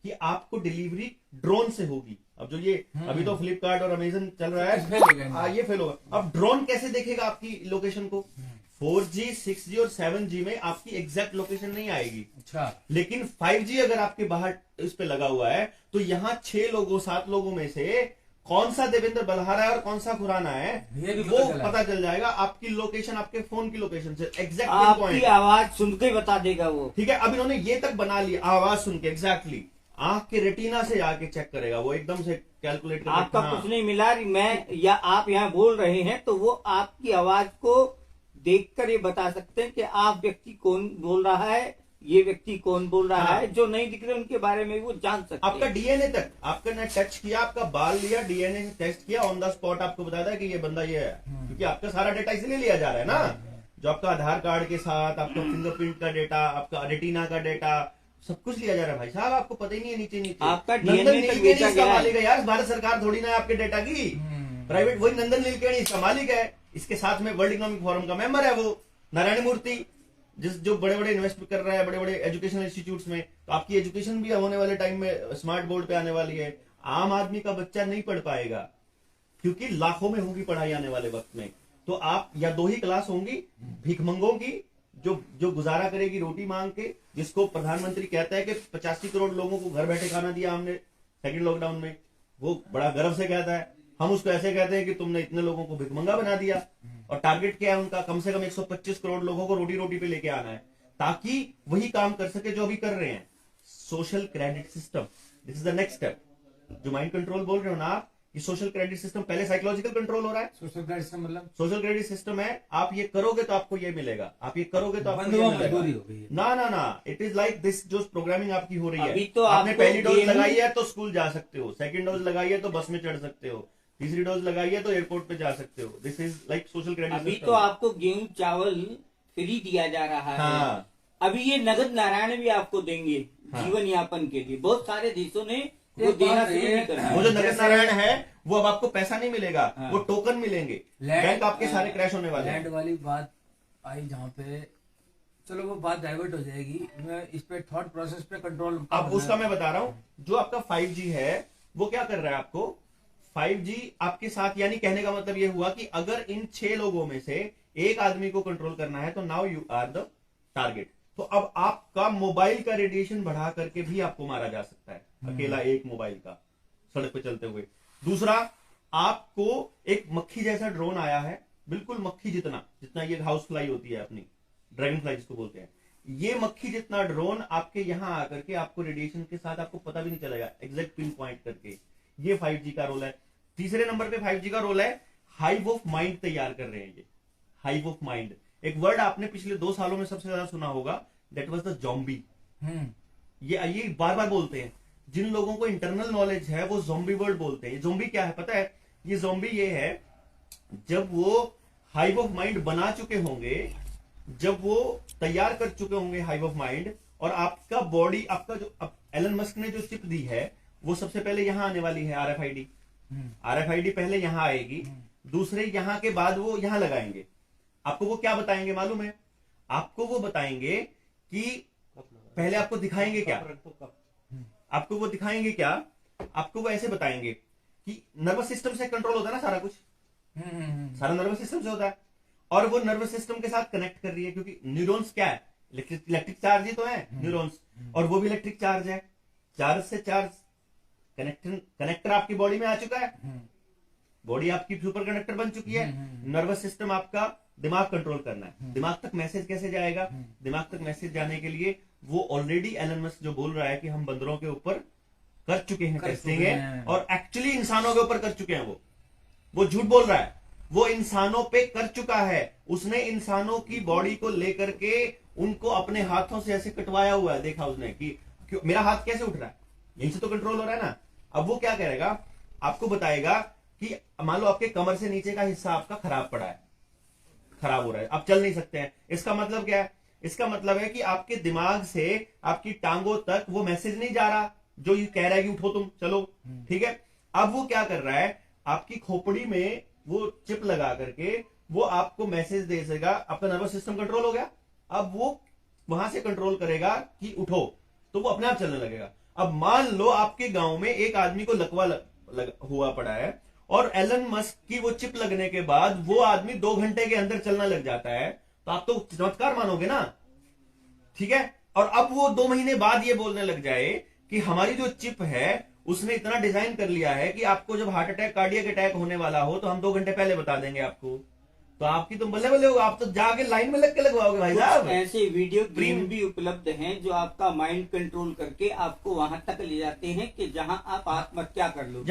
S1: कि आपको डिलीवरी ड्रोन से होगी। अब जो ये अभी तो फ्लिपकार्ट और अमेजन चल रहा है, ये फेल होगा। अब ड्रोन कैसे देखेगा आपकी लोकेशन को? 4G, 6G और 7G में आपकी एग्जैक्ट लोकेशन नहीं आएगी।
S2: अच्छा,
S1: लेकिन 5G अगर आपके बाहर इस पे लगा हुआ है तो यहाँ 6 लोगों 7 लोगों में से कौन सा देवेंद्र बलहारा है और कौन सा खुराना है
S2: ये भी
S1: वो
S2: पता
S1: पता चल जाएगा आपकी लोकेशन, आपके फोन की लोकेशन से एग्जैक्ट
S4: आपकी
S1: पॉइंट।
S4: आवाज सुन के बता देगा वो।
S1: ठीक है, अब इन्होंने ये तक बना लिया, आवाज सुन के एग्जैक्टली आंख के रेटिना से आके चेक करेगा वो, एकदम से कैलकुलेट कर
S4: आपका कुछ नहीं मिला, मैं या आप यहाँ बोल रहे हैं तो वो आपकी आवाज को देखकर ये बता सकते हैं कि आप व्यक्ति कौन बोल रहा है, ये व्यक्ति कौन बोल रहा है। जो नहीं दिख रहे उनके बारे में वो जान सकते हैं।
S1: आपका डीएनए तक, आपका ने टच किया, आपका बाल लिया, डीएनए से टेस्ट किया, ऑन द स्पॉट आपको बताता है कि ये बंदा ये है। क्योंकि आपका सारा डेटा इसलिए लिया जा रहा है ना, जो आपका आधार कार्ड के साथ आपका फिंगरप्रिंट का डेटा, आपका रेटिना का डेटा, सब कुछ लिया जा रहा है भाई साहब। आपको पता ही नहीं है नीचे नीचे
S4: आपका
S1: नंदन
S4: DNA तक
S1: नीलकेणी
S4: बेचा
S1: इसका
S4: गया है।
S1: मालिक है यार, भारत सरकार थोड़ी ना है आपके डेटा की, प्राइवेट वही नंदन नीलकेणी इसका मालिक है। इसके साथ में वर्ल्ड इकोनॉमिक फोरम का मेंबर है वो नारायण मूर्ति, जो बड़े बड़े इन्वेस्ट कर रहा है बड़े बड़े एजुकेशनल इंस्टीट्यूट्स में। तो आपकी एजुकेशन भी होने वाले टाइम में स्मार्ट बोर्ड पे आने वाली है। आम आदमी का बच्चा नहीं पढ़ पाएगा क्योंकि लाखों में होगी पढ़ाई आने वाले वक्त में। तो आप या 2 ही क्लास होंगी भिखमंगों की, जो गुजारा करेगी रोटी मांग के, जिसको प्रधानमंत्री कहता है कि 85 करोड़ लोगों को घर बैठे खाना दिया हमने सेकंड लॉकडाउन में, वो बड़ा गर्व से कहता है। हम उसको ऐसे कहते हैं कि तुमने इतने लोगों को भिखमंगा बना दिया। और टारगेट क्या है उनका? कम से कम 125 करोड़ लोगों को रोटी रोटी पे लेके आना है ताकि वही काम कर सके जो अभी कर रहे हैं। Social credit system, this is the next step. जो माइंड कंट्रोल बोल रहे हो ना आप, ये सोशल क्रेडिट सिस्टम, पहले साइकोलॉजिकल कंट्रोल हो रहा है।
S2: सोशल क्रेडिट सिस्टम मतलब
S1: सोशल क्रेडिट सिस्टम है, आप ये करोगे तो आपको ये मिलेगा, आप ये करोगे तो आपको ये
S2: बंधुआ
S1: मिलेगा।
S2: मजदूरी हो गई है।
S1: ना, इट इज लाइक दिस। जो प्रोग्रामिंग आपकी हो रही
S4: अभी
S1: है,
S4: तो
S1: आपने
S4: आपको
S1: पहली डोज
S4: गेम-
S1: लगाई है तो स्कूल जा सकते हो, सेकंड डोज लगाई है तो बस में चढ़ सकते हो, तीसरी डोज लगाई है तो एयरपोर्ट पे जा सकते हो। This is like social credit
S4: अभी
S1: सिस्टम।
S4: तो आपको गेहूं चावल फ्री दिया जा रहा है।
S1: हाँ।
S4: अभी ये नगद नारायण भी आपको देंगे
S1: हाँ।
S4: जीवन यापन के लिए। बहुत सारे देशों ने वो
S2: एक
S4: देना
S2: बात
S4: शुरू
S2: है,
S4: भी करा
S1: वो जो
S4: है।
S1: नगर नारायण है वो अब आपको पैसा नहीं मिलेगा,
S4: हाँ।
S1: वो टोकन मिलेंगे। बैंक आपके सारे क्रैश होने वाले
S2: लैंड
S1: हैं।
S2: वाली बात आई जहाँ पे, चलो वो बात डाइवर्ट हो जाएगी। मैं इस पे थॉट प्रोसेस पे कंट्रोल
S1: अब उसका मैं बता रहा हूँ, जो आपका 5G है वो क्या कर रहा है आपको? 5G आपके साथ, यानी कहने का मतलब ये हुआ कि अगर इन 6 लोगों में से एक आदमी को कंट्रोल करना है तो now you are the target. तो अब आपका मोबाइल का रेडिएशन बढ़ा करके भी आपको मारा जा सकता है, अकेला एक मोबाइल का सड़क पे चलते हुए। दूसरा, आपको एक मक्खी जैसा ड्रोन आया है, बिल्कुल मक्खी जितना ये हाउस फ्लाई होती है अपनी, ड्रैगन फ्लाई जिसको बोलते हैं, ये मक्खी जितना ड्रोन आपके यहां आकर के आपको रेडिएशन के साथ आपको पता भी नहीं चलेगा, एग्जैक्ट पिन पॉइंट करके। ये 5G का रोल है। तीसरे नंबर पे 5G का रोल है, हाइव ऑफ माइंड तैयार कर रहे हैं ये। हाइव ऑफ माइंड, एक वर्ड आपने पिछले 2 सालों में सबसे ज्यादा सुना होगा, दैट वाज द ज़ॉम्बी। ये बार बार बोलते हैं, जिन लोगों को इंटरनल नॉलेज है वो ज़ॉम्बी वर्ड बोलते हैं। ज़ॉम्बी क्या है पता है? ये ज़ॉम्बी ये है, जब वो हाइव ऑफ माइंड बना चुके होंगे, जब वो तैयार कर चुके होंगे हाइव ऑफ माइंड, और आपका बॉडी, आपका जो एलन मस्क ने जो चिप दी है वो सबसे पहले यहां आने वाली है, RFID। RFID पहले यहां आएगी, दूसरे यहां के बाद वो यहां लगाएंगे। आपको वो क्या बताएंगे मालूम है? आपको वो बताएंगे कि पहले आपको दिखाएंगे क्या, आपको वो दिखाएंगे क्या, आपको वो ऐसे बताएंगे कि नर्वस सिस्टम से कंट्रोल होता है ना सारा कुछ, सारा नर्वस सिस्टम से होता है, और वो नर्वस सिस्टम के साथ कनेक्ट कर रही है, क्योंकि न्यूरॉन्स क्या है? इलेक्ट्रिक चार्ज ही तो है न्यूरॉन्स, और वो भी इलेक्ट्रिक चार्ज है। चार्ज से चार्ज कनेक्टर आपकी बॉडी में आ चुका है, बॉडी आपकी सुपर कंडक्टर बन चुकी है, नर्वस सिस्टम आपका दिमाग कंट्रोल करना है। दिमाग तक मैसेज कैसे जाएगा? दिमाग तक मैसेज जाने के लिए वो ऑलरेडी एलन मस्क जो बोल रहा है कि हम बंदरों के ऊपर कर चुके हैं टेस्टिंग है, और एक्चुअली इंसानों के ऊपर कर चुके हैं। वो झूठ बोल रहा है, वो इंसानों पे कर चुका है। उसने इंसानों की बॉडी को लेकर के उनको अपने हाथों से ऐसे कटवाया हुआ है। देखा उसने कि मेरा हाथ कैसे उठ रहा है, यहीं से तो कंट्रोल हो रहा है ना। अब वो क्या करेगा, आपको बताएगा कि मान लो आपके कमर से नीचे का हिस्सा आपका खराब पड़ा है, खराब हो रहा है, आप चल नहीं सकते हैं। इसका मतलब क्या है? इसका मतलब है कि आपके दिमाग से आपकी टांगों तक वो मैसेज नहीं जा रहा जो ये कह रहा है कि उठो तुम चलो, ठीक है। अब वो क्या कर रहा है, आपकी खोपड़ी में वो चिप लगा करके वो आपको मैसेज दे देगा। आपका नर्वस सिस्टम कंट्रोल हो गया, अब वो वहां से कंट्रोल करेगा कि उठो, तो वो अपने आप चलने लगेगा। अब मान लो आपके गांव में एक आदमी को लकवा हुआ पड़ा है और एलन मस्क की वो चिप लगने के बाद वो आदमी 2 घंटे के अंदर चलना लग जाता है, तो आप तो चमत्कार मानोगे ना, ठीक है। और अब वो 2 महीने बाद ये बोलने लग जाए कि हमारी जो चिप है उसने इतना डिजाइन कर लिया है कि आपको जब हार्ट अटैक, कार्डियक अटैक होने वाला हो तो हम 2 घंटे पहले बता देंगे आपको। तो आपकी तो बल्ले बल्ले होगा, आप तो जाके लाइन में लग के लगवाओगे भाई साहब।
S4: ऐसे वीडियो गेम भी उपलब्ध हैं जो आपका माइंड कंट्रोल करके आपको वहां तक ले जाते हैं कि जहां आप आत्महत्या कर लो।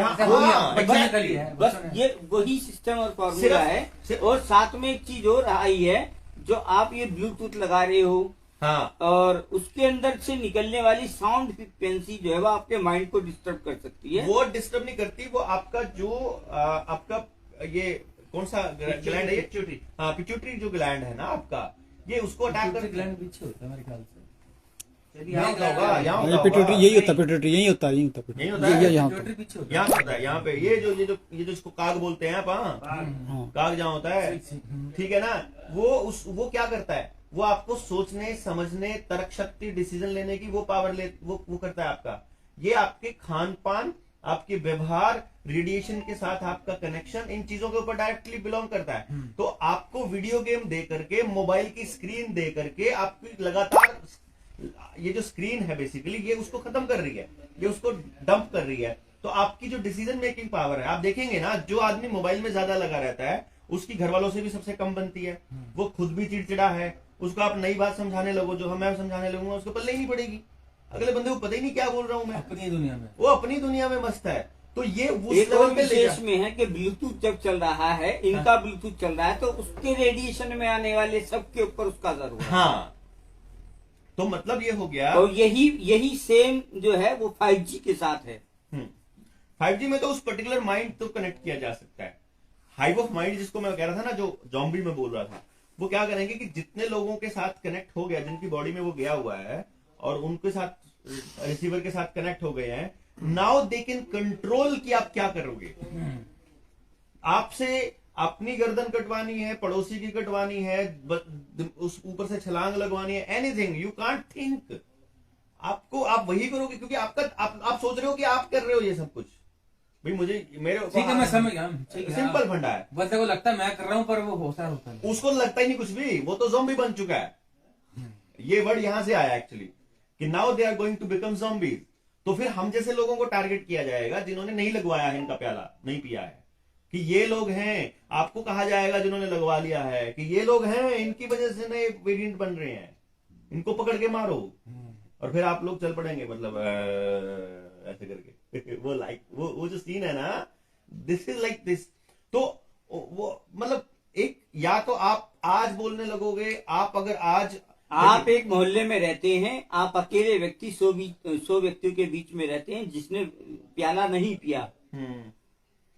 S4: बस ये वही सिस्टम और फॉर्मूला है। और साथ में एक चीज और आई है, जो आप ये ब्लूटूथ लगा रहे हो,
S1: हाँ,
S4: और उसके अंदर से निकलने वाली साउंड फ्रिक्वेंसी जो है वो आपके माइंड को डिस्टर्ब कर सकती है।
S1: वो डिस्टर्ब नहीं करती, वो आपका जो आपका ये कौन सा ग्लैंड है, पिट्यूटरी, हाँ पिट्यूटरी जो ग्लैंड है ना आपका, ये उसको अटैक कर
S2: ग्लैंड पीछे होता है मेरे ख्याल से।
S1: यहाँ होगा, यहाँ होगा,
S3: पिट्यूटरी यही होता है, पिट्यूटरी यही होता है,
S1: यही होता है,
S3: यहाँ
S2: पिट्यूटरी पीछे होता है।
S1: यहाँ होता है, यहाँ पे ये जो इसको काग बोलते हैं आप, हाँ काग जहाँ होता है, ठीक है ना। वो क्या करता है, वो आपको सोचने समझने, तर्क शक्ति, डिसीजन लेने की वो पावर वो करता है आपका। ये आपके खान पान, आपके व्यवहार, रेडिएशन के साथ आपका कनेक्शन, इन चीजों के ऊपर डायरेक्टली बिलोंग करता है। तो आपको वीडियो गेम दे करके, मोबाइल की स्क्रीन दे करके आपकी लगातार ये जो स्क्रीन है बेसिकली ये उसको खत्म कर रही है, ये उसको डंप कर रही है। तो आपकी जो डिसीजन मेकिंग पावर है, आप देखेंगे ना, जो आदमी मोबाइल में ज्यादा लगा रहता है उसकी घर वालों से भी सबसे कम बनती है, वो खुद भी चिड़चिड़ा है। उसको आप नई बात समझाने लगो, जो मैं समझाने लगूंगा उसको पल्ले ही नहीं पड़ेगी, अगले बंदे को पता ही नहीं क्या बोल रहा हूं मैं,
S2: अपनी दुनिया में वो
S1: अपनी दुनिया में मस्त है। तो ये उस
S4: एक और
S1: लेवल पे ले
S4: विशेष में है कि ब्लूटूथ जब चल रहा है, इनका ब्लूटूथ चल रहा है, तो उसके रेडिएशन में आने वाले सबके ऊपर उसका असर हुआ।
S1: हाँ, तो मतलब ये हो गया।
S4: और यही सेम जो है वो 5G के साथ है।
S1: 5G में तो उस पर्टिकुलर माइंड तो कनेक्ट किया जा सकता है। हाइव ऑफ माइंड जिसको मैं कह रहा था ना, जो जॉम्बी में बोल रहा था, वो क्या करेंगे कि जितने लोगों के साथ कनेक्ट हो गया, जिनकी बॉडी में वो गया हुआ है और उनके साथ रिसीवर के साथ कनेक्ट हो गए हैं, नाउ दे कैन कंट्रोल कि आप क्या करोगे। आपसे अपनी गर्दन कटवानी है, पड़ोसी की कटवानी है, उस ऊपर से छलांग लगवानी है, एनीथिंग यू कांट थिंक, आपको आप वही करोगे, क्योंकि आप सोच रहे हो कि आप कर रहे हो ये सब कुछ। भाई मुझे मेरे
S2: ठीक है, मैं समझ गया,
S1: सिंपल फंडा है।
S2: बंदे को लगता है मैं कर रहा हूँ, पर वो होता है,
S1: उसको लगता ही नहीं कुछ भी, वो तो ज़ॉम्बी बन चुका है। ये वर्ड यहां से आया एक्चुअली, कि now they are going to become zombies. तो फिर हम जैसे लोगों को टारगेट किया जाएगा जिन्होंने नहीं लगवाया है, इनका प्याला नहीं पिया है, कि ये लोग हैं। आपको कहा जाएगा जिन्होंने लगवा लिया है कि ये लोग हैं, इनकी वजह से नए वेरिएंट बन रहे हैं, इनको पकड़ के मारो। और फिर आप लोग चल पड़ेंगे, मतलब ऐसे करके वो जो सीन है ना, दिस इज लाइक दिस। तो वो मतलब एक, या तो आप आज बोलने लगोगे, आप अगर आज
S4: आप एक मोहल्ले में रहते हैं, आप अकेले व्यक्ति 100 व्यक्तियों के बीच में रहते हैं जिसने प्याला नहीं पिया,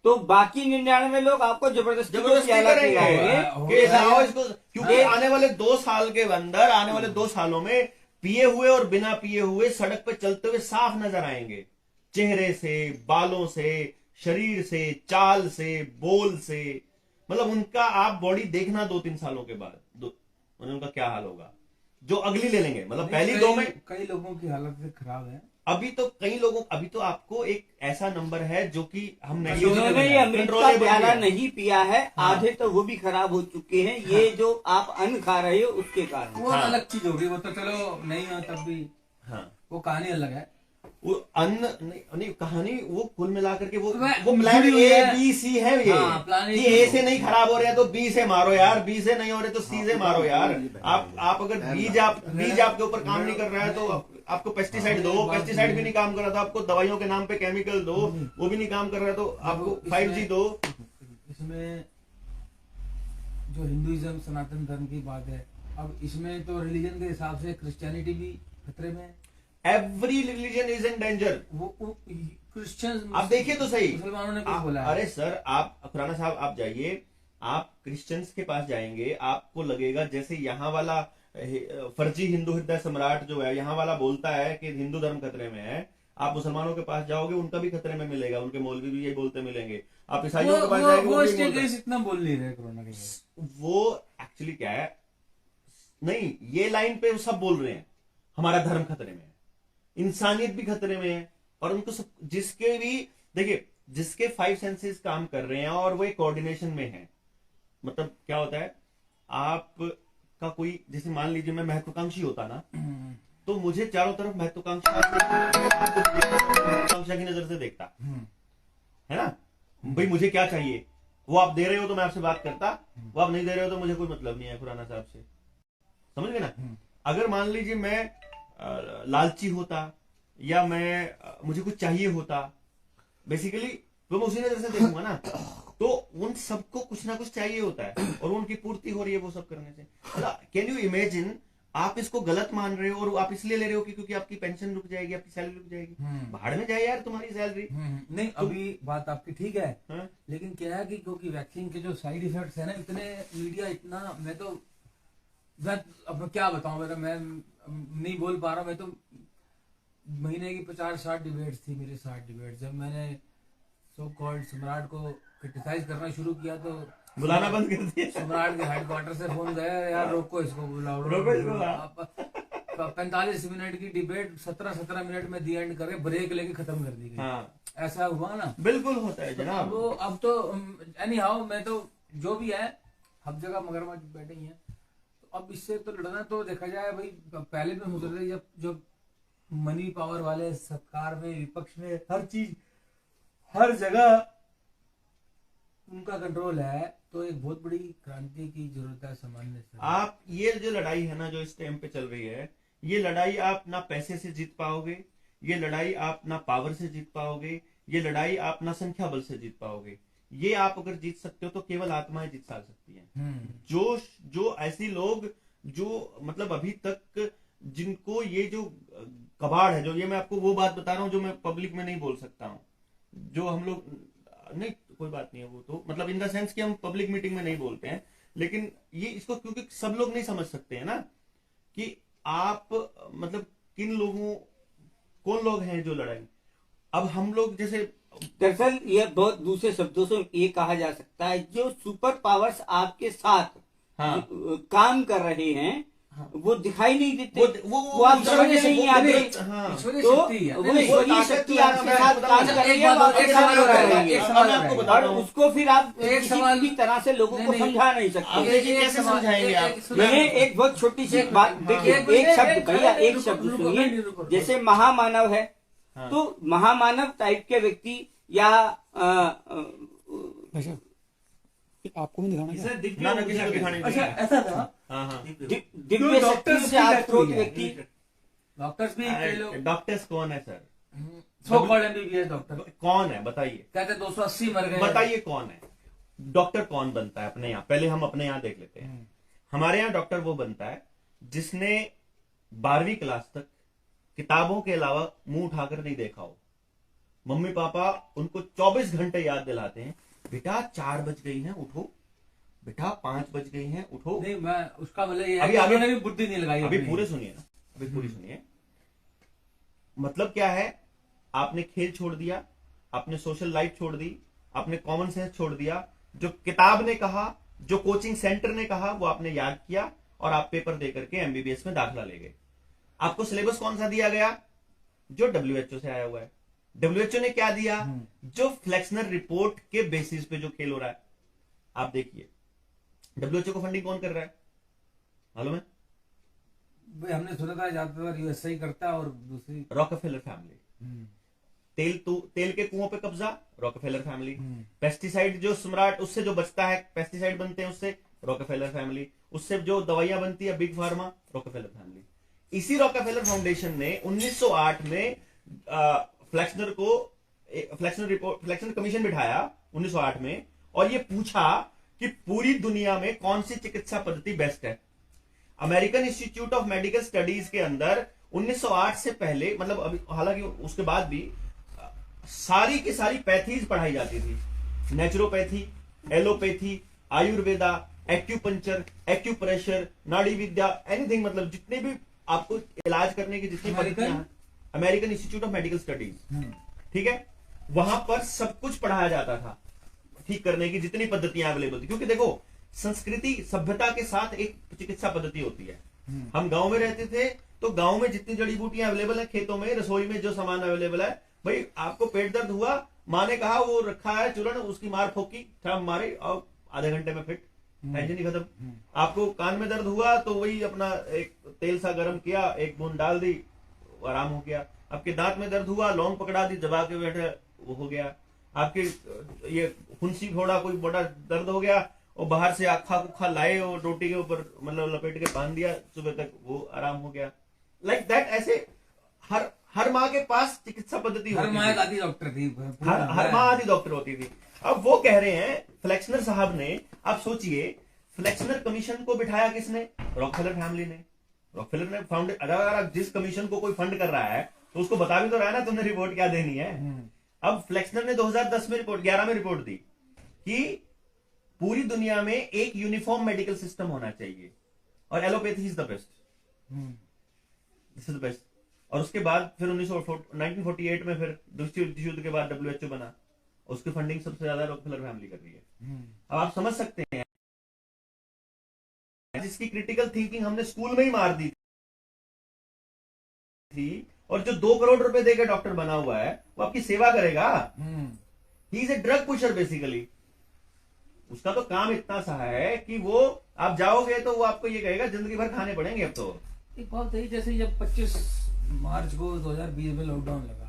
S4: तो बाकी 99 लोग आपको जबरदस्ती
S1: करेंगे, क्योंकि आने वाले 2 साल के अंदर, आने वाले 2 सालों में पिए हुए और बिना पिए हुए सड़क पर चलते हुए साफ नजर आएंगे, चेहरे से, बालों से, शरीर से, चाल से, बोल से। मतलब उनका आप बॉडी देखना 2-3 सालों के बाद उनका क्या हाल होगा, जो अगली ले लेंगे। मतलब पहली 2 में
S2: कई लोगों की हालत खराब है।
S1: अभी तो आपको एक ऐसा नंबर है जो कि हम नहीं,
S4: जिन्होंने ये अमृत का प्याला नहीं पिया है, आधे तो वो भी खराब हो चुके हैं। ये जो आप अन्न खा रहे हो उसके कारण,
S2: वो अलग चीज होगी, वो तो चलो नहीं हो तब भी,
S1: हाँ
S2: वो कहानी अलग है।
S1: वो अन्न नहीं कहानी वो कुल मिलाकर के वो
S2: वह
S1: प्लान
S2: जुड़ी हुई
S1: ए
S2: है।
S1: बी सी है ये
S2: हाँ, प्लान
S1: कि
S2: A,
S1: ए से नहीं खराब हो रहे हैं तो बी से मारो यार, बी से नहीं हो रहे तो सी से मारो यार। आप अगर बीज आपके ऊपर काम नहीं कर रहा है तो आपको पेस्टिसाइड दो, पेस्टिसाइड भी नहीं काम कर रहा था, आपको दवाइयों के नाम पे केमिकल दो, वो भी नहीं काम कर रहा है तो आपको 5G दो।
S2: इसमें जो हिंदुइज्म सनातन धर्म की बात है, अब इसमें तो रिलीजन के हिसाब से क्रिश्चियनिटी भी खतरे में है।
S1: Every religion is in danger.
S2: वो क्रिश्चियन
S1: आप देखिए तो सही,
S2: मुसलमानों ने कुछ बोला है।
S1: अरे सर आप खुराना साहब आप जाइए, आप क्रिश्चियंस के पास जाएंगे, आपको लगेगा जैसे यहाँ वाला फर्जी हिंदू हृदय सम्राट जो है यहाँ वाला बोलता है कि हिंदू धर्म खतरे में है। आप मुसलमानों के पास जाओगे उनका भी खतरे में मिलेगा, उनके मौलवी भी यही बोलते मिलेंगे। आप ईसाइयों के पास जाएंगे
S2: वो
S1: भी
S2: इसके
S1: बोलते हैं।
S2: केस इतना बोल नहीं रहे कोरोना के केस।
S1: वो एक्चुअली क्या है, नहीं ये लाइन पे वो सब बोल रहे हैं हमारा धर्म खतरे में है, इंसानियत भी खतरे में है, और उनको सब जिसके भी देखिए जिसके 5 सेंसेस काम कर रहे हैं और वो एक कोऑर्डिनेशन में है। मतलब क्या होता है, आप का कोई जैसे मान लीजिए मैं महत्वाकांक्षी होता ना तो मुझे चारों तरफ महत्वाकांक्षा की नजर से देखता है ना, भाई मुझे क्या चाहिए, वो आप दे रहे हो तो मैं आपसे बात करता, वो आप नहीं दे रहे हो तो मुझे कोई मतलब नहीं है खुराना साहब से, समझ गए ना। अगर मान लीजिए मैं लालची होता या मैं मुझे कुछ चाहिए होता बेसिकली तो मैं उसी नजर से देखूंगा ना। तो उन सबको कुछ ना कुछ चाहिए होता है और उनकी पूर्ति हो रही है वो सब करने से। कैन यू इमेजिन, आप इसको गलत मान रहे हो और आप इसलिए ले रहे हो कि क्योंकि आपकी पेंशन रुक जाएगी, आपकी सैलरी रुक जाएगी। भाड़ में जाए यार तुम्हारी सैलरी।
S2: नहीं अभी बात आपकी ठीक है,
S1: हाँ?
S2: लेकिन क्या है कि क्योंकि वैक्सीन के जो साइड इफेक्ट्स है ना, इतने मीडिया इतना, मैं अब क्या बताऊं, मैं नहीं बोल पा रहा। मैं तो महीने की 50-60 डिबेट्स थी मेरी, 60 डिबेट। जब मैंने सो कॉल्ड सम्राट को क्रिटिसाइज करना शुरू किया तो
S1: बुलाना बंद कर दिया।
S2: सम्राट के हेडक्वार्टर से फोन गया, यार रोको इसको, बुलाओ। 45 मिनट की डिबेट 17 मिनट में दी एंड करे, ब्रेक लेके खत्म कर दी गई।
S1: हाँ।
S2: ऐसा हुआ ना,
S1: बिल्कुल होता है जनाब।
S2: अब तो एनी हाउ, मैं तो जो भी है हर जगह मगरमच्छ बैठे ही है, तो अब इससे तो लड़ना, तो देखा जाए भाई पहले भी हो सकता है जब मनी पावर वाले सरकार में, विपक्ष में, हर चीज हर जगह उनका कंट्रोल है, तो एक बहुत बड़ी क्रांति की जरूरत है सामान्य स्तर।
S1: आप ये जो लड़ाई है ना जो इस टाइम पे चल रही है, ये लड़ाई आप ना पैसे से जीत पाओगे, ये लड़ाई आप ना पावर से जीत पाओगे, ये लड़ाई आप ना संख्या बल से जीत पाओगे। ये आप अगर जीत सकते हो तो केवल आत्माएं जीत सकती हैं। जो ऐसी लोग जो मतलब अभी तक जिनको ये जो कबाड़ है, जो ये मैं आपको वो बात बता रहा हूं जो मैं पब्लिक में नहीं बोल सकता हूं, जो हम लोग नहीं, कोई बात नहीं है वो तो, मतलब इन द सेंस कि हम पब्लिक मीटिंग में नहीं बोलते हैं, लेकिन ये इसको क्योंकि सब लोग नहीं समझ सकते हैं ना कि आप मतलब किन लोगों, कौन लोग हैं जो लड़ाई। अब हम लोग जैसे
S4: दरअसल ये बहुत दूसरे शब्दों से ये कहा जा सकता है, जो सुपर पावर्स आपके साथ
S1: हाँ।
S4: काम कर रहे हैं वो दिखाई नहीं देते,
S1: वो
S4: आप समझ नहीं आते।
S1: हाँ।
S4: तो वो ईश्वरीय शक्ति आपके साथ काम कर रही है, और उसको फिर आप किसी भी तरह से लोगों को समझा नहीं सकते।
S1: कैसे समझाएंगे आप?
S4: मैंने एक बहुत छोटी सी बात देखिए, एक शब्द भैया, एक शब्द सुनिए। जैसे महामानव है, तो महामानव टाइप के व्यक्ति या
S3: आपको भी दिखाना क्या?
S2: अच्छा ऐसा था,
S4: दिव्य शक्ति से आप्रोत व्यक्ति।
S2: डॉक्टर्स भी कई लोग,
S1: डॉक्टर्स कौन है sir?
S2: So called MBBS doctor
S1: कौन है बताइए?
S2: कहते 280 मर गए।
S1: बताइए कौन है डॉक्टर? कौन बनता है अपने यहाँ? पहले हम अपने यहाँ देख लेते हैं। हमारे यहाँ डॉक्टर वो बनता है जिसने 12वीं क्लास तक किताबों के अलावा मुंह उठाकर नहीं देखा हो। मम्मी पापा उनको 24 घंटे याद दिलाते हैं, बेटा 4 बज गई हैं उठो, बेटा 5 बज गई हैं उठो।
S2: नहीं, मैं उसका मतलब ये
S1: अभी
S2: है
S1: आगे
S2: कि उन्होंने भी बुद्धि नहीं लगाई।
S1: अभी पूरे सुनिए ना, अभी पूरी सुनिए। मतलब क्या है, आपने खेल छोड़ दिया, आपने सोशल लाइफ छोड़ दी, आपने कॉमन सेंस छोड़ दिया। जो किताब ने कहा, जो कोचिंग सेंटर ने कहा, वो आपने याद किया और आप पेपर दे करके एमबीबीएस में दाखिला ले गए। आपको सिलेबस कौन सा दिया गया? जो डब्ल्यूएचओ से आया हुआ है। डब्ल्यूएचओ ने क्या दिया? जो फ्लेक्सनर रिपोर्ट के बेसिस पे जो खेल हो रहा है। आप देखिए डब्ल्यूएचओ को फंडिंग कौन कर रहा है मालूम है?
S2: भाई हमने सुना था ज्यादातर यूएसए ही करता है और दूसरी
S1: रॉकफेलर फैमिली। तेल के कुओं पे कब्जा, रॉकफेलर फैमिली। पेस्टिसाइड जो सम्राट, उससे जो बचता है, पेस्टिसाइड बनते हैं उससे, रॉकफेलर फैमिली। उससे जो दवाइयां बनती है, बिग फार्मा, रॉकफेलर फैमिली। इसी रॉकफेलर फाउंडेशन ने 1908 में फ्लेक्सनर कमीशन बिठाया 1908 में, और ये पूछा कि पूरी दुनिया में कौन सी चिकित्सा पद्धति बेस्ट है। American Institute of Medical studies के अंदर 1908 से पहले, मतलब अभी हालांकि उसके बाद भी सारी की सारी पैथीज पढ़ाई जाती थी। Naturopathy, allopathy, Ayurveda, acupuncture, acupressure, नाड़ी विद्या, एनीथिंग, मतलब जितने भी आपको इलाज करने की जितनी पद्धतियां, American Institute of Medical Studies, ठीक है, वहां पर सब कुछ पढ़ाया जाता था ठीक करने की जितनी पद्धतियां अवेलेबल थी। क्योंकि देखो, संस्कृति सभ्यता के साथ एक चिकित्सा पद्धति होती है। हम गांव में रहते थे तो गांव में जितनी जड़ी बूटियां अवेलेबल है, खेतों में, रसोई में जो सामान अवेलेबल है, भाई आपको पेट दर्द हुआ, माँ ने कहा वो रखा है चूर्ण, उसकी मार फोकी, थम मारे और आधे घंटे में फिट, टेंशन ही खत्म। आपको कान में दर्द हुआ तो वही अपना एक तेल सा गर्म किया, एक बूंद डाल दी, आराम हो गया। आपके दांत में दर्द हुआ, लौंग पकड़ा दी, दबा के बैठे, वो हो गया। आपके ये फुंसी फोड़ा, कोई बड़ा दर्द हो गया, और बाहर से आखा कुखा लाए और रोटी के ऊपर मतलब लपेट के बांध दिया, सुबह तक वो आराम हो गया। लाइक दैट, ऐसे हर माँ के पास चिकित्सा पद्धति
S2: हर
S1: होती
S2: माँ
S1: थी।
S2: एक आधी डॉक्टर थी,
S1: हर माँ आदि डॉक्टर होती थी। अब वो कह रहे हैं फ्लेक्सनर साहब ने, आप सोचिए, फ्लेक्सनर कमीशन को बिठाया किसने? रॉकफेलर फैमिली ने। रॉकफेलर ने फाउंड, अगर जिस कमीशन को कोई फंड कर रहा है तो उसको बता भी तो रहा है ना तुमने रिपोर्ट क्या देनी है। अब फ्लेक्सनर ने 2010 में रिपोर्ट, 11 में रिपोर्ट दी कि पूरी दुनिया में एक यूनिफॉर्म मेडिकल सिस्टम होना चाहिए, और allopathy is the best, this is the best. और उसके बाद फिर 1948 में फिर दूसरी युद्ध के बाद WHO बना, उसकी फंडिंग सबसे ज्यादा रॉकफेलर फैमिली कर रही है। अब आप समझ सकते हैं, जिसकी क्रिटिकल थिंकिंग हमने स्कूल में ही मार दी थी, और जो 2 करोड़ रुपए देकर डॉक्टर बना हुआ है, वो आपकी सेवा करेगा। He is a drug pusher basically. उसका तो काम इतना सा है कि वो आप जाओगे तो वो आपको ये कहेगा जिंदगी भर खाने पड़ेंगे। अब तो
S2: एक बात है, जैसे जब 25 मार्च को 2020 में लॉकडाउन लगा,